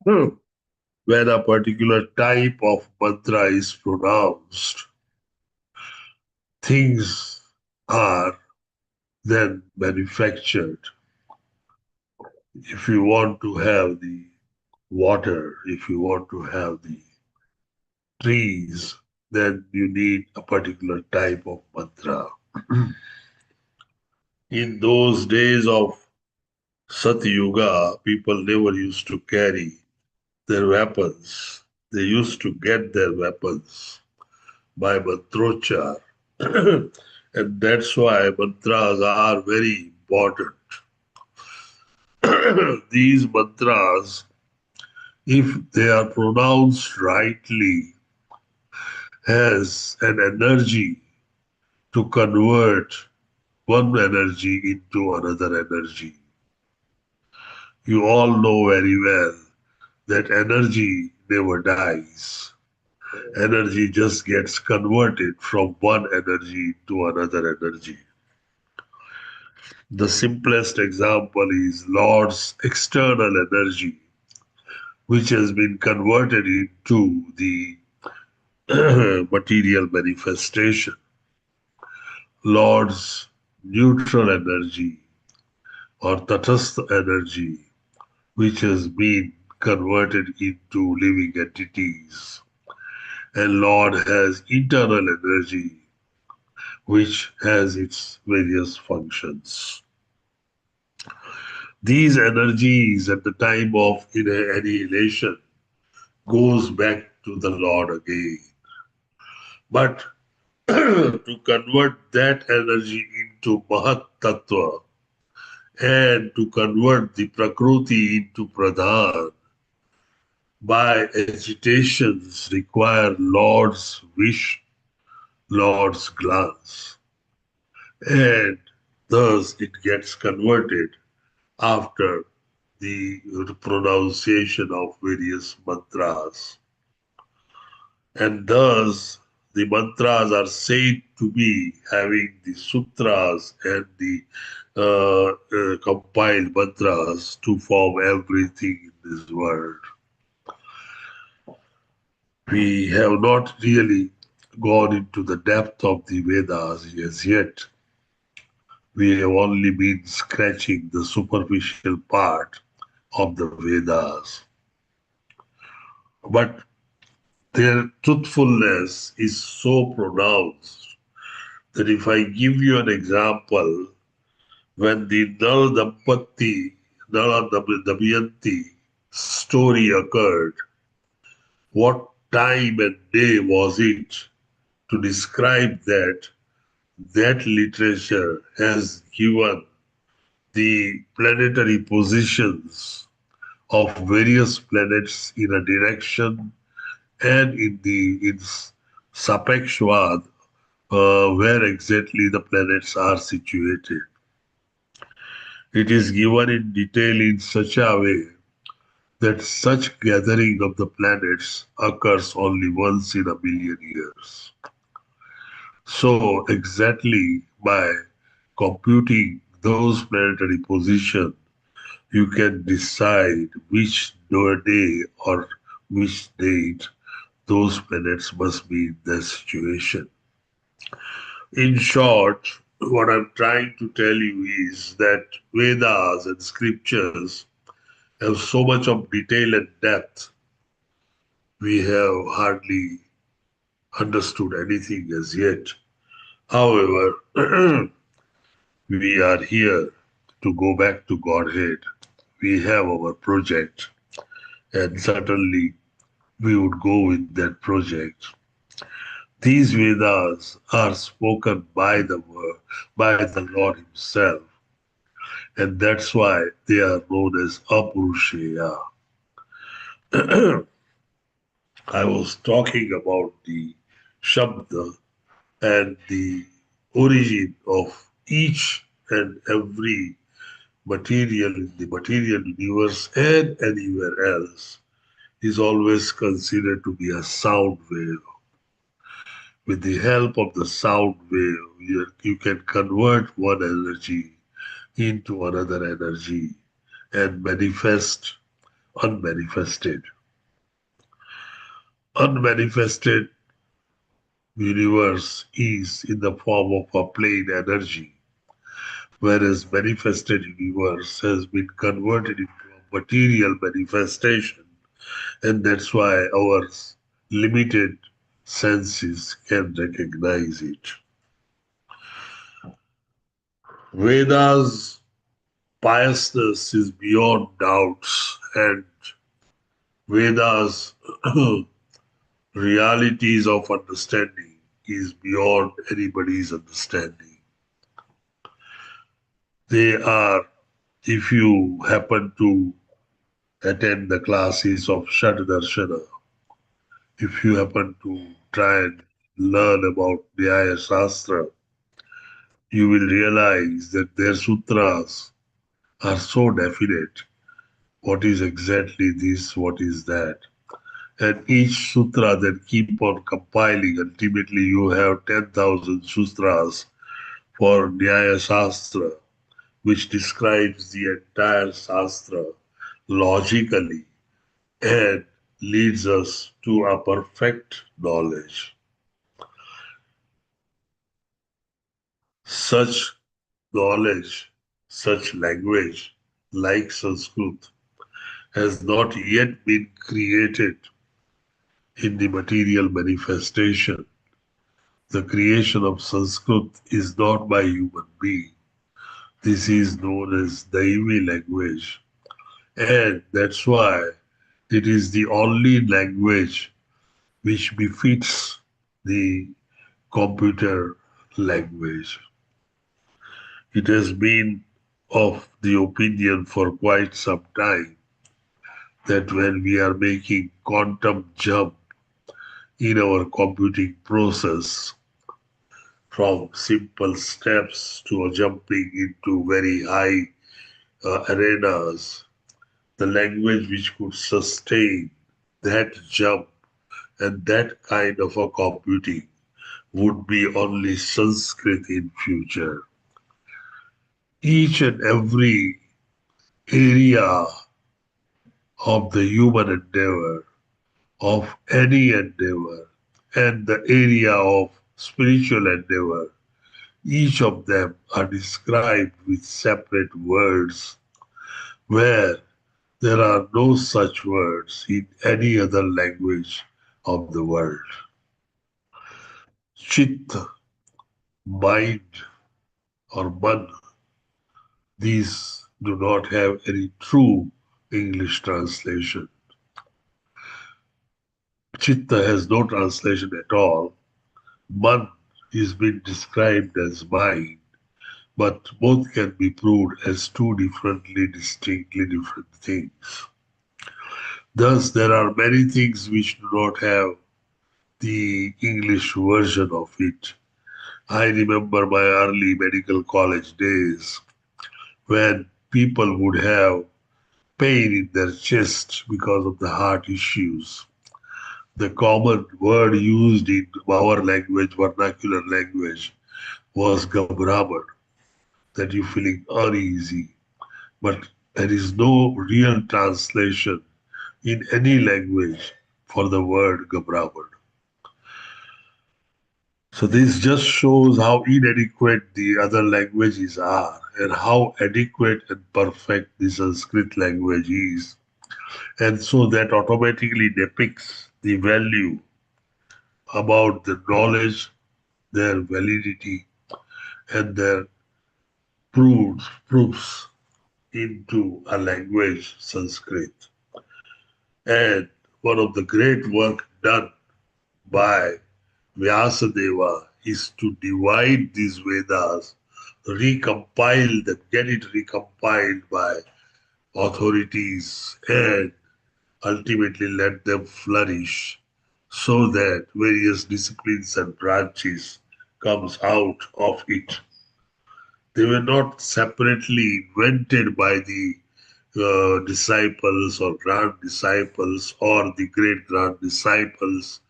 When a particular type of mantra is pronounced, things are then manufactured. If you want to have the water, if you want to have the trees, then you need a particular type of mantra. In those days of Satyuga, people never used to carry their weapons. They used to get their weapons by mantrochar. And that's why mantras are very important. These mantras, if they are pronounced rightly, has an energy to convert one energy into another energy. You all know very well that energy never dies. Energy just gets converted from one energy to another energy. The simplest example is Lord's external energy, which has been converted into the material manifestation. Lord's neutral energy or tatastha energy, which has been converted into living entities. And Lord has internal energy, which has its various functions. These energies at the time of annihilation goes back to the Lord again. But to convert that energy into Mahat Tattva and to convert the Prakriti into Pradhan by agitations require Lord's wish, Lord's glance. And thus it gets converted after the pronunciation of various mantras. And thus the mantras are said to be having the sutras and the compiled mantras to form everything in this world. We have not really gone into the depth of the Vedas as yet. We have only been scratching the superficial part of the Vedas. But their truthfulness is so pronounced that if I give you an example, when the Nala Damayanti story occurred, what time and day was it to describe that? That literature has given the planetary positions of various planets in a direction and in Sapekshvad, where exactly the planets are situated. It is given in detail in such a way that such gathering of the planets occurs only once in a million years. So exactly by computing those planetary positions, you can decide which day or which date those planets must be in their situation. In short, what I'm trying to tell you is that Vedas and scriptures have so much of detail and depth, we have hardly understood anything as yet. However, we are here to go back to Godhead. We have our project, and certainly we would go with that project. These Vedas are spoken by by the Lord Himself, and that's why they are known as Apurusheya. I was talking about the Shabda and the origin of each and every material in the material universe and anywhere else is always considered to be a sound wave. With the help of the sound wave, you can convert one energy into another energy and manifest unmanifested. Unmanifested universe is in the form of a plain energy, whereas manifested universe has been converted into a material manifestation, and that's why our limited senses can recognize it. Veda's piousness is beyond doubts, and Veda's realities of understanding is beyond anybody's understanding. They are, if you happen to attend the classes of Shadadarshana, if you happen to try and learn about Nyaya Shastra, you will realize that their sutras are so definite. What is exactly this? What is that? And each sutra that keep on compiling, ultimately you have 10,000 sutras for Nyaya Shastra, which describes the entire Shastra logically and leads us to a perfect knowledge. Such knowledge, such language, like Sanskrit, has not yet been created in the material manifestation. The creation of Sanskrit is not by human being. This is known as Daivi language. And that's why it is the only language which befits the computer language. It has been of the opinion for quite some time that when we are making quantum jump in our computing process from simple steps to jumping into very high arenas, the language which could sustain that jump and that kind of a computing would be only Sanskrit in future. Each and every area of the human endeavor, of any endeavor, and the area of spiritual endeavor, each of them are described with separate words where there are no such words in any other language of the world. Chitta, mind, or man, these do not have any true English translation. Chitta has no translation at all. Man is being described as mind, but both can be proved as two distinctly different things. Thus, there are many things which do not have the English version of it. I remember my early medical college days when people would have pain in their chest because of the heart issues. The common word used in our language, vernacular language, was ghabraman, that you're feeling uneasy. But there is no real translation in any language for the word ghabraman. So this just shows how inadequate the other languages are and how adequate and perfect the Sanskrit language is. And so that automatically depicts the value about the knowledge, their validity, and their proofs into a language, Sanskrit. And one of the great work done by Vyasadeva is to divide these Vedas, recompile them, get it recompiled by authorities, and ultimately let them flourish so that various disciplines and branches comes out of it. They were not separately invented by the disciples or grand disciples or the great grand disciples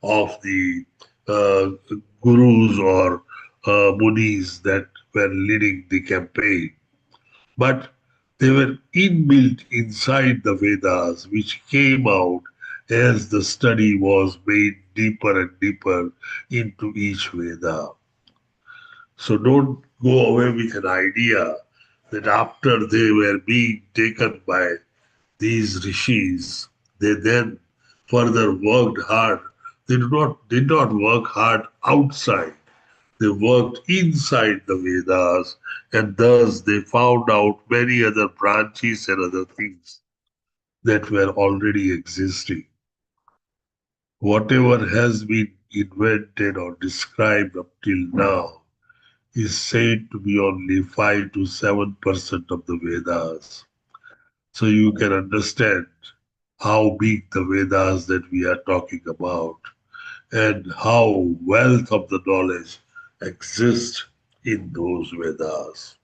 of the uh, gurus or munis that were leading the campaign. But they were inbuilt inside the Vedas, which came out as the study was made deeper and deeper into each Veda. So don't go away with an idea that after they were being taken by these rishis, they then further worked hard. They did not work hard outside. They worked inside the Vedas, and thus they found out many other branches and other things that were already existing. Whatever has been invented or described up till now is said to be only 5 to 7% of the Vedas. So you can understand how big the Vedas that we are talking about and how wealth of the knowledge exists in those Vedas.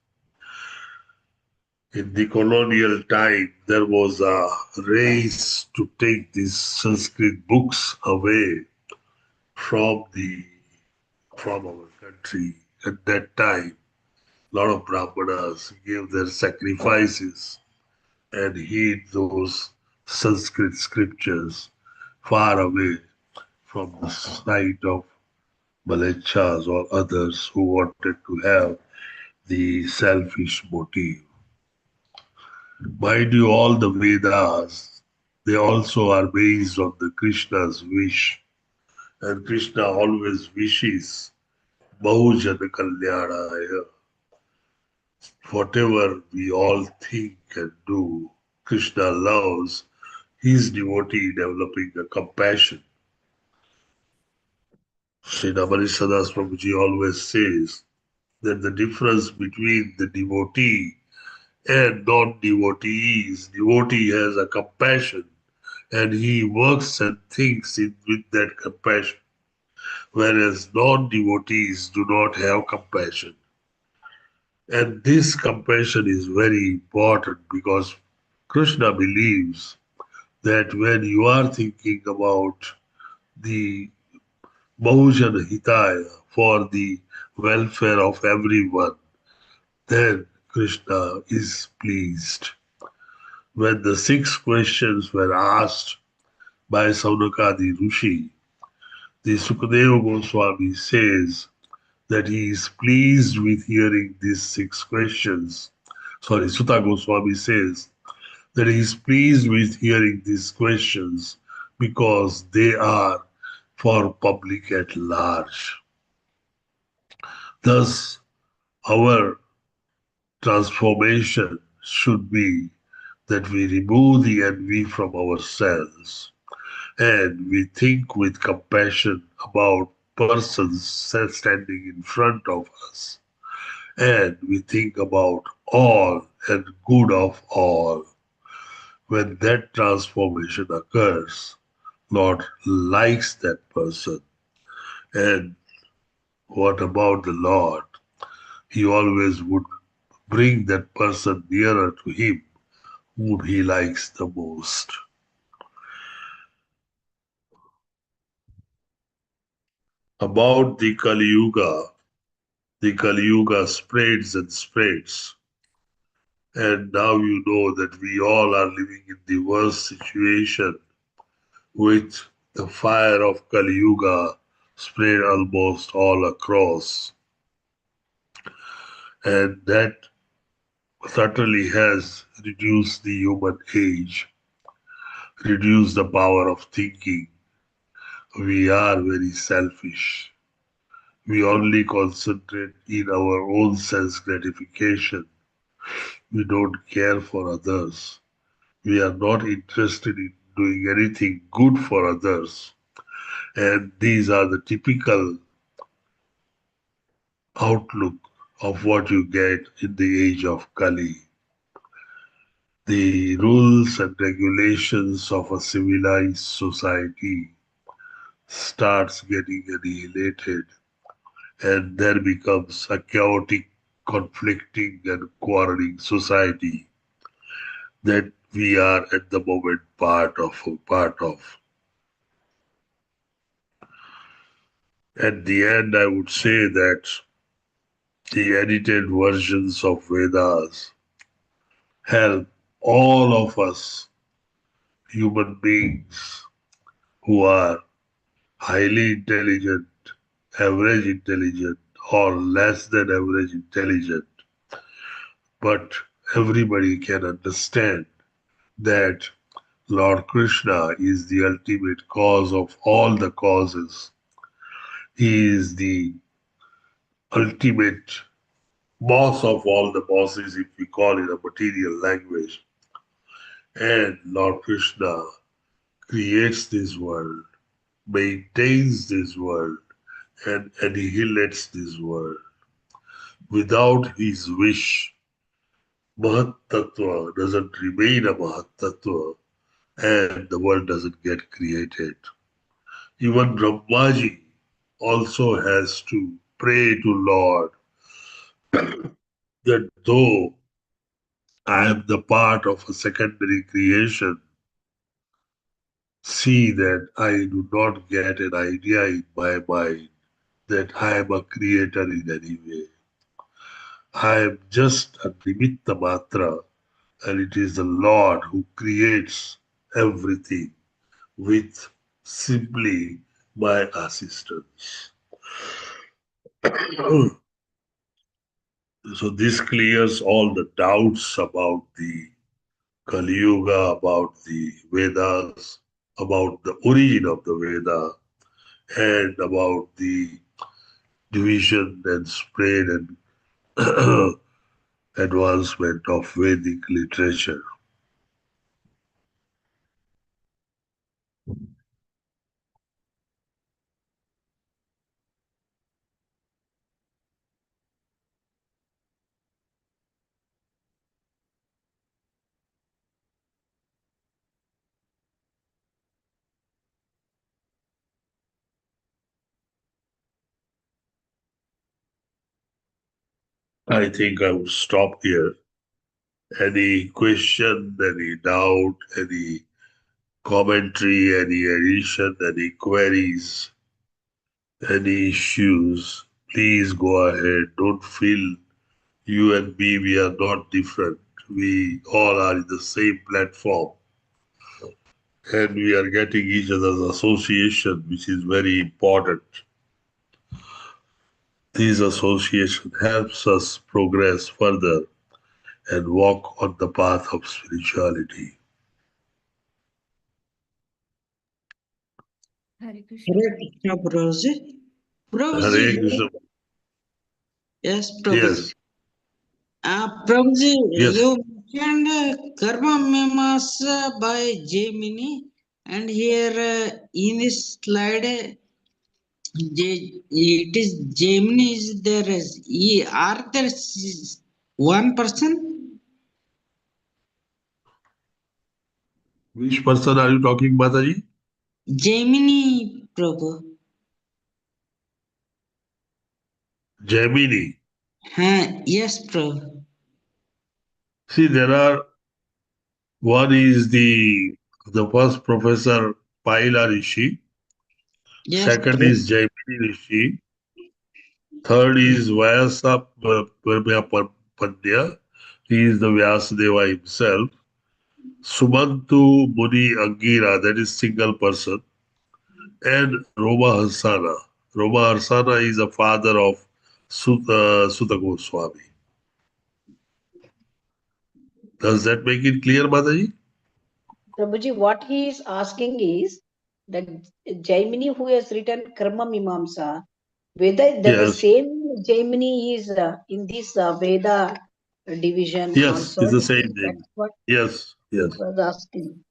In the colonial time, there was a race to take these Sanskrit books away from the from our country. At that time, a lot of Brahmanas gave their sacrifices and hid those Sanskrit scriptures far away from the sight of Malechas or others who wanted to have the selfish motive. Mind you, all the Vedas, they also are based on the Krishna's wish. And Krishna always wishes Bahujana Kalyanaya. Whatever we all think and do, Krishna loves his devotee developing a compassion. Sri Namarisadas Prabhuji always says that the difference between the devotee and non-devotee is devotee has a compassion and he works and thinks with that compassion, whereas non-devotees do not have compassion. And this compassion is very important because Krishna believes that when you are thinking about the Bahujana Hitaya for the welfare of everyone, then Krishna is pleased. When the 6 questions were asked by Saunakadi Rishi, the Sukadeva Goswami says that he is pleased with hearing these 6 questions. Sorry, Sutta Goswami says that he is pleased with hearing these questions because they are for public at large. Thus, our transformation should be that we remove the envy from ourselves and we think with compassion about persons standing in front of us and we think about all and good of all. When that transformation occurs, Lord likes that person. And what about the Lord? He always would bring that person nearer to him whom he likes the most. About the Kali Yuga spreads and spreads. And now you know that we all are living in the worst situation with the fire of Kali Yuga spread almost all across. And that certainly has reduced the human age, reduced the power of thinking. We are very selfish. We only concentrate in our own sense gratification. We don't care for others. We are not interested in doing anything good for others. And these are the typical outlook of what you get in the age of Kali. The rules and regulations of a civilized society starts getting annihilated and there becomes a chaotic, conflicting and quarreling society that we are at the moment part of. At the end, I would say that the edited versions of Vedas help all of us human beings who are highly intelligent, average intelligent, or less than average intelligent. But everybody can understand that Lord Krishna is the ultimate cause of all the causes. He is the ultimate boss of all the bosses, if we call it a material language. And Lord Krishna creates this world, maintains this world, and annihilates this world. Without his wish, Mahat Tattva doesn't remain a Mahat Tattva, and the world doesn't get created. Even Brahmaji also has to pray to Lord that though I am the part of a secondary creation, see that I do not get an idea in my mind that I am a creator in any way. I am just a nimitta matra, and it is the Lord who creates everything with simply my assistance. So this clears all the doubts about the Kali Yuga, about the Vedas, about the origin of the Veda, and about the division and spread and advancement of Vedic literature. I think I would stop here. Any question, any doubt, any commentary, any addition, any queries, any issues, please go ahead. Don't feel you and me, we are not different. We all are in the same platform and we are getting each other's association, which is very important. This association helps us progress further and walk on the path of spirituality.
Hare Krishna.
Hare Krishna, Prabhuji. Prabhuji,
Hare Krishna.
yes, Prabhuji.
Yes,
Prabhuji,
yes.
you mentioned Karma Mimamsa by Gemini, and here in this slide, it is Gemini is there as are there one person?
Which person are you talking, Mataji?
Gemini, Prabhu.
Gemini.
Yes, Prabhu.
See, there are, one is the first professor Paila Rishi,
Yes,
second
Prabhu.
is Gemini Rishi, third is Vyasa Pandya, he is the Vyasadeva himself, Sumantu Muni Angira, that is single person, and Roma Harsana. Roma Harsana is a father of Sutta Goswami. Does that make it clear, Mataji?
Prabhuji, what he is asking is that Jaimini who has written Karma Mimamsa, whether that the
Yes.
same Jaimini is in this Veda division
Yes,
also.
it's the same
That's
Jaimini.
what
Yes,
he
yes.
was asking.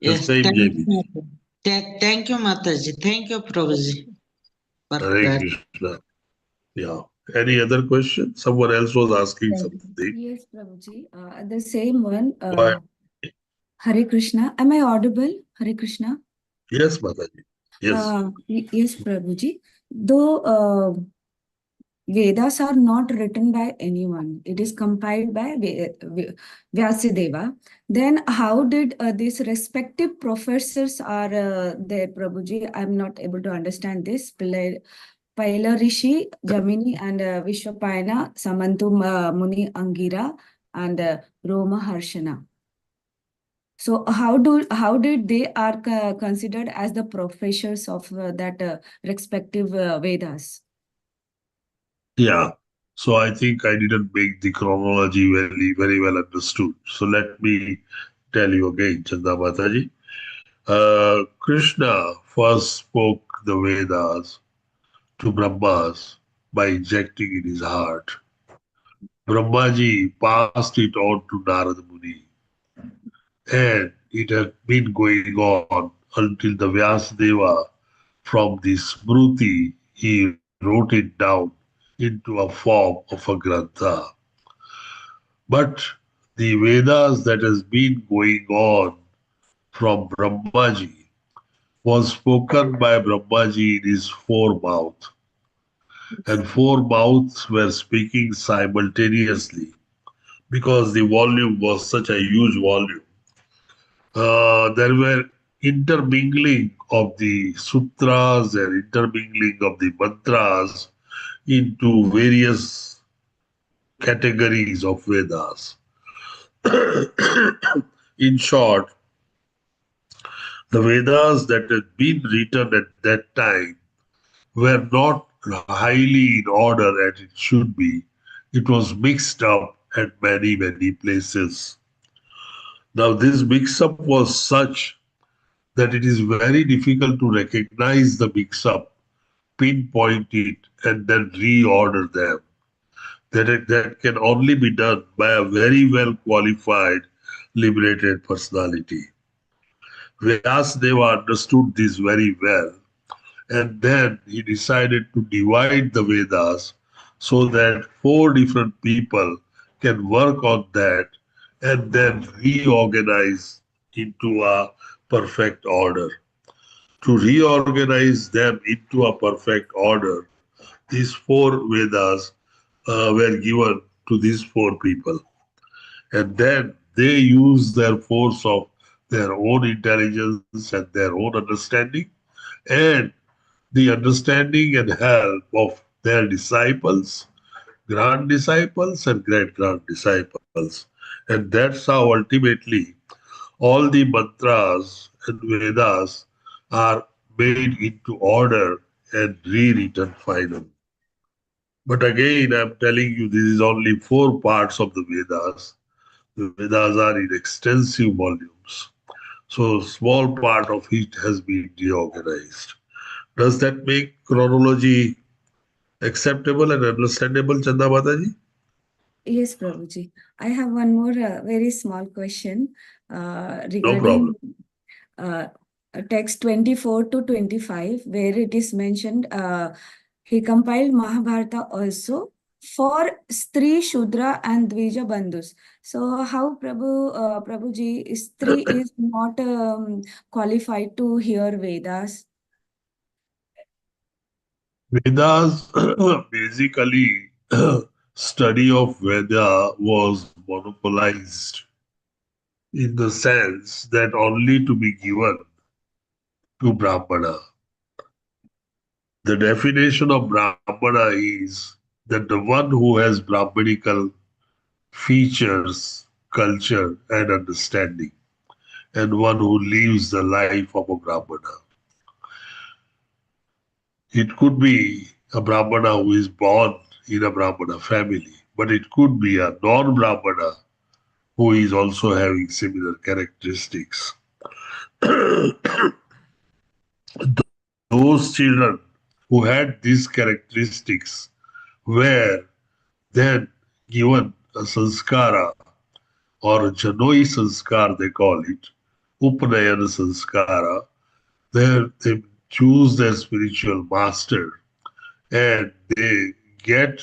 The
Yes,
same
thank
Jaimini.
you. Thank you, Mataji. Thank you, Prabhuji, for
Hare
that.
Krishna. Yeah. Any other question? Someone else was asking
Thank you.
something.
Yes, Prabhuji. The same one.
Why?
Hare Krishna. Am I audible? Hare Krishna.
Yes, Mataji. Yes.
Yes, Prabhuji. Though Vedas are not written by anyone, it is compiled by Vyasadeva. Then how did these respective professors are there, Prabhuji? I'm not able to understand this. Paila Rishi, Jamini, and Vishwapayana, Samantu Muni Angira, and Roma Harshana. So how did they are considered as the professors of that respective Vedas?
Yeah. So I think I didn't make the chronology very well understood. So let me tell you again, Chanda Mataji. Krishna first spoke the Vedas to Brahmas by injecting in his heart. Brahmaji passed it on to Narada Muni, and it had been going on until the Vyasadeva, from the Smruti, he wrote it down into a form of a Grantha. But the Vedas that has been going on from Brahmaji was spoken by Brahmaji in his four mouths, and four mouths were speaking simultaneously because the volume was such a huge volume. There were intermingling of the sutras and intermingling of the mantras into various categories of Vedas. In short, the Vedas that had been written at that time were not highly in order as it should be. It was mixed up at many places. Now, this mix up was such that it is very difficult to recognize the mix up, pinpoint it, and then reorder them. That can only be done by a very well qualified, liberated personality. Vyasdeva understood this very well, and then he decided to divide the Vedas so that four different people can work on that and then reorganize into a perfect order. To reorganize them into a perfect order, these four Vedas were given to these four people. And then they use their force of their own intelligence and their own understanding and the understanding and help of their disciples, grand disciples, and great grand disciples. And that's how ultimately all the mantras and Vedas are made into order and rewritten finally. But again, I'm telling you, this is only four parts of the Vedas. The Vedas are in extensive volumes. So, a small part of it has been reorganized. Does that make chronology acceptable and understandable, Chanda Mataji?
Yes, Prabhuji. I have one more very small question
No
regarding
problem.
uh, text 24 to 25, where it is mentioned he compiled Mahabharata also for Stri, Shudra, and Dvija Bandhus. So, how Prabhuji, Stri is not qualified to hear Vedas?
Vedas, basically, study of Veda was monopolized in the sense that only to be given to Brahmana. The definition of Brahmana is that the one who has Brahmanical features, culture, and understanding, and one who lives the life of a Brahmana. It could be a Brahmana who is born in a Brahmana family, but it could be a non Brahmana who is also having similar characteristics. Those children who had these characteristics were then given a sanskara or a Janoi sanskar, they call it, Upanayana sanskara. There they choose their spiritual master and they get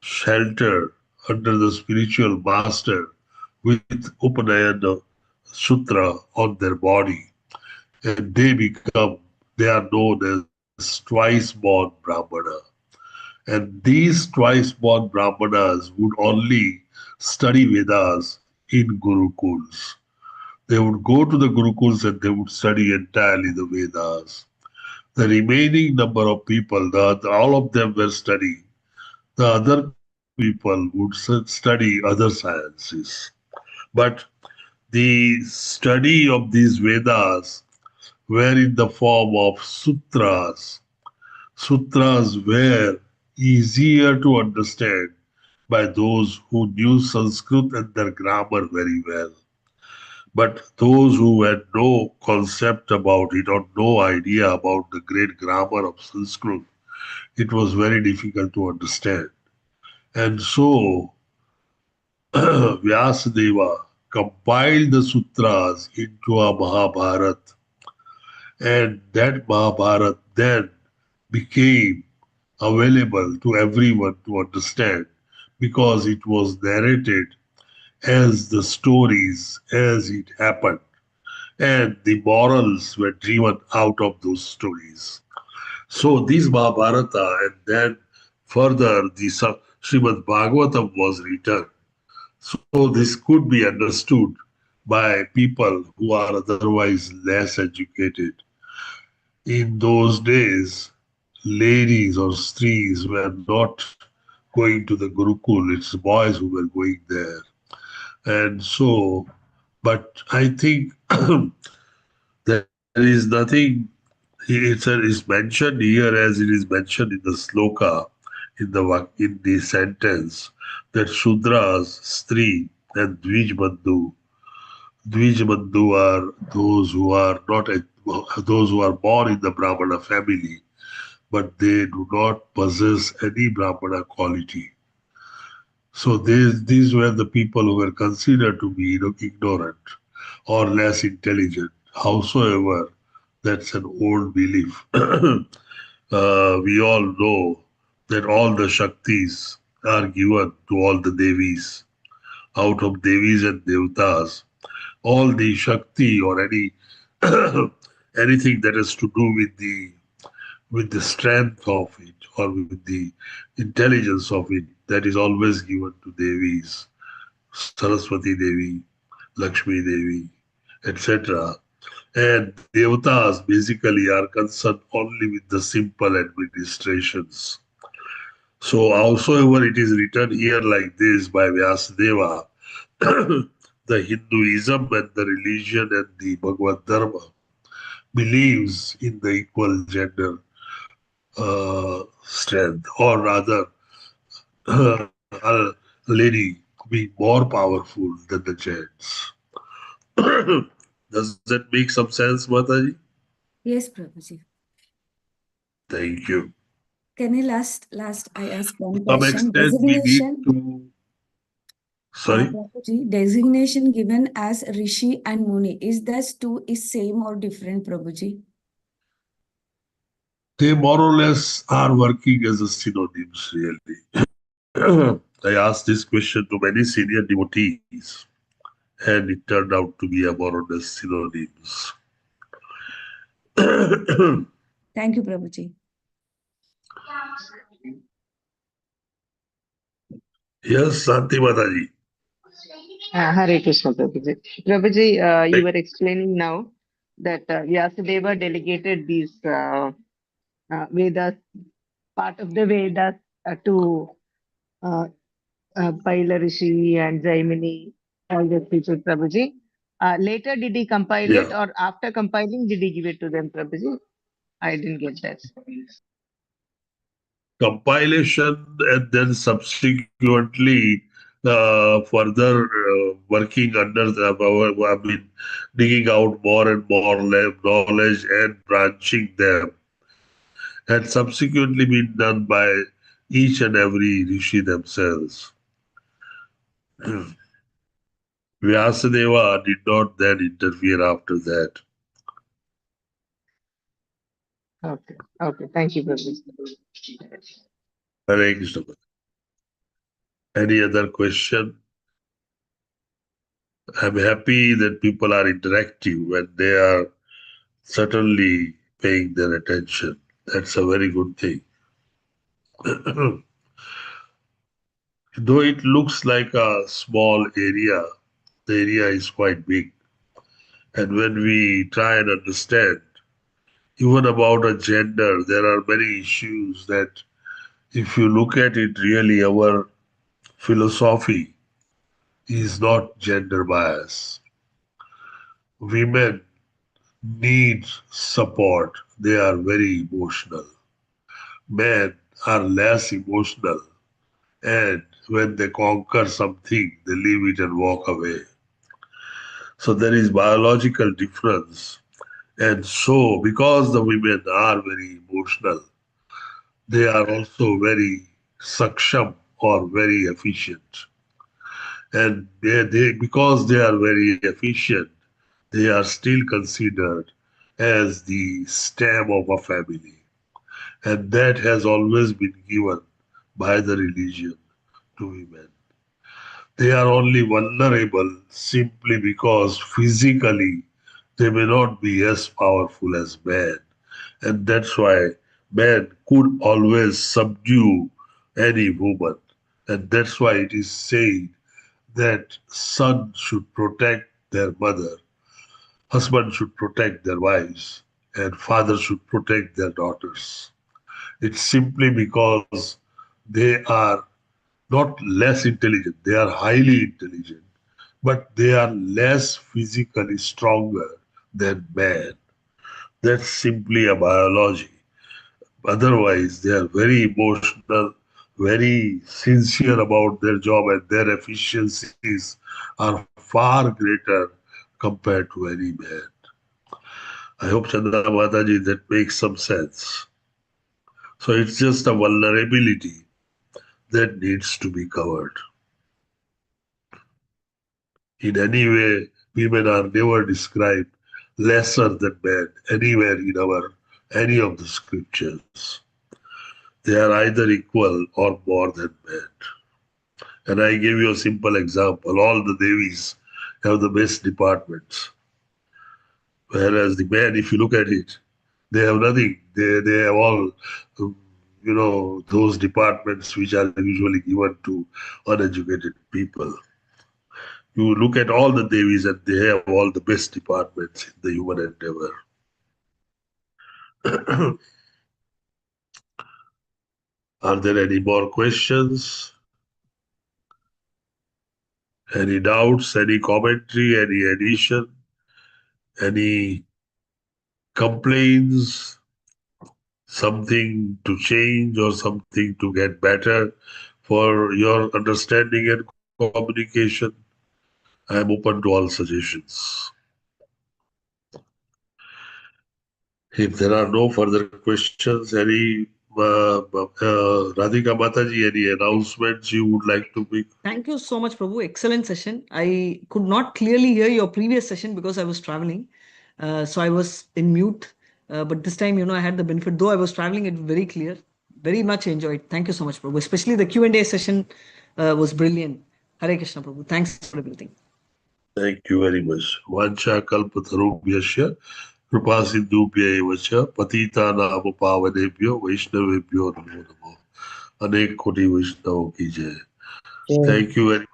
shelter under the spiritual master with Upanayana Sutra on their body, and they are known as twice born Brahmana. And these twice born Brahmanas would only study Vedas in Gurukuls. They would go to the Gurukuls and they would study entirely the Vedas. The remaining number of people, all of them were studying. The other people would study other sciences. But the study of these Vedas were in the form of sutras. Sutras were easier to understand by those who knew Sanskrit and their grammar very well. But those who had no concept about it or no idea about the great grammar of Sanskrit, it was very difficult to understand. And so Vyasadeva compiled the sutras into a Mahabharata, and that Mahabharata then became available to everyone to understand because it was narrated as the stories as it happened, and the morals were driven out of those stories. So this Mahabharata, and then further the Srimad Bhagavatam was written. So this could be understood by people who are otherwise less educated. In those days, ladies or strees were not going to the Gurukul, it's boys who were going there. And so, but I think there is nothing, it's mentioned here as it is mentioned in the sloka, in the sentence, that Shudras, Stri, and Dvijbandhu are those who are not those who are born in the Brahmana family, but they do not possess any Brahmana quality. So these were the people who were considered to be ignorant or less intelligent. Howsoever, that's an old belief. We all know that all the Shaktis are given to all the Devis. Out of Devis and Devtas, all the Shakti or any anything that has to do with the strength of it or with the intelligence of it, that is always given to Devis, Saraswati Devi, Lakshmi Devi, etc. And Devatas basically are concerned only with the simple administrations. So, howsoever it is written here like this by Vyasadeva, the Hinduism and the religion and the Bhagavad Dharma believes in the equal gender strength, or rather, a lady being more powerful than the gents. Does that make some sense, Mataji?
Yes, Prabhuji.
Thank you.
Can I I ask one
To some
question?
extent, we need
Designation,
to. Sorry?
Prabhuji, designation given as Rishi and Muni, is that two is same or different, Prabhuji?
They more or less are working as a synonyms, really. I asked this question to many senior devotees, and it turned out to be a more or less synonyms.
Thank you, Prabhuji.
Yes, Santi Mataji.
Hare Krishna, Prabhuji. Prabhuji, you were explaining now that Vyasadeva delegated these Vedas, part of the Vedas, to uh, Paila Rishi and Jaimini, all those people, Prabhuji. Later, did he compile it,
Yeah.
or after compiling, did he give it to them, Prabhuji? I didn't get that.
Compilation and then subsequently further working under I mean, digging out more and more knowledge and branching them had subsequently been done by each and every rishi themselves. Vyasadeva did not then interfere after that.
Okay, okay. Thank you, Prabhuji.
Hare Krishna. Any other question? I'm happy that people are interactive and they are certainly paying their attention. That's a very good thing. Though it looks like a small area, the area is quite big. And when we try and understand, even about a gender, there are many issues that, if you look at it, really our philosophy is not gender bias. women need support. They are very emotional. Men are less emotional, and when they conquer something, they leave it and walk away. So there is biological difference. And so because the women are very emotional, they are also very saksham or very efficient. And because they are very efficient, they are still considered as the stem of a family. And that has always been given by the religion to women. They are only vulnerable simply because physically they may not be as powerful as men. And that's why men could always subdue any woman. And that's why it is said that son should protect their mother, husband should protect their wives, and father should protect their daughters. It's simply because they are not less intelligent, they are highly intelligent, but they are less physically stronger than man. That's simply a biology. Otherwise, they are very emotional, very sincere about their job, and their efficiencies are far greater compared to any man. I hope, Chanda Mataji, that makes some sense. So it's just a vulnerability that needs to be covered. In any way, women are never described lesser than men anywhere in any of the scriptures. They are either equal or more than men. And I give you a simple example. All the Devis have the best departments. Whereas the men, if you look at it, they have nothing. They have all, those departments which are usually given to uneducated people. You look at all the Devis and they have all the best departments in the human endeavor. Are there any more questions? Any doubts, any commentary, any addition, any complaints, something to change or something to get better for your understanding and communication? I am open to all suggestions. If there are no further questions, any Radhika Mataji, any announcements you would like to make?
Thank you so much, Prabhu. Excellent session. I could not clearly hear your previous session because I was traveling. So I was in mute. But this time, I had the benefit. Though I was traveling, it was very clear. Very much enjoyed. Thank you so much, Prabhu. Especially the Q&A session was brilliant. Hare Krishna, Prabhu. Thanks for everything.
Thank you very much. Vancha kalpatarubhyasya kripa sindhubhya evacha patita nama pavanebhyo vaishnavebhyo namo namo. Anek koti Vaishnava ki jai. Thank you very much.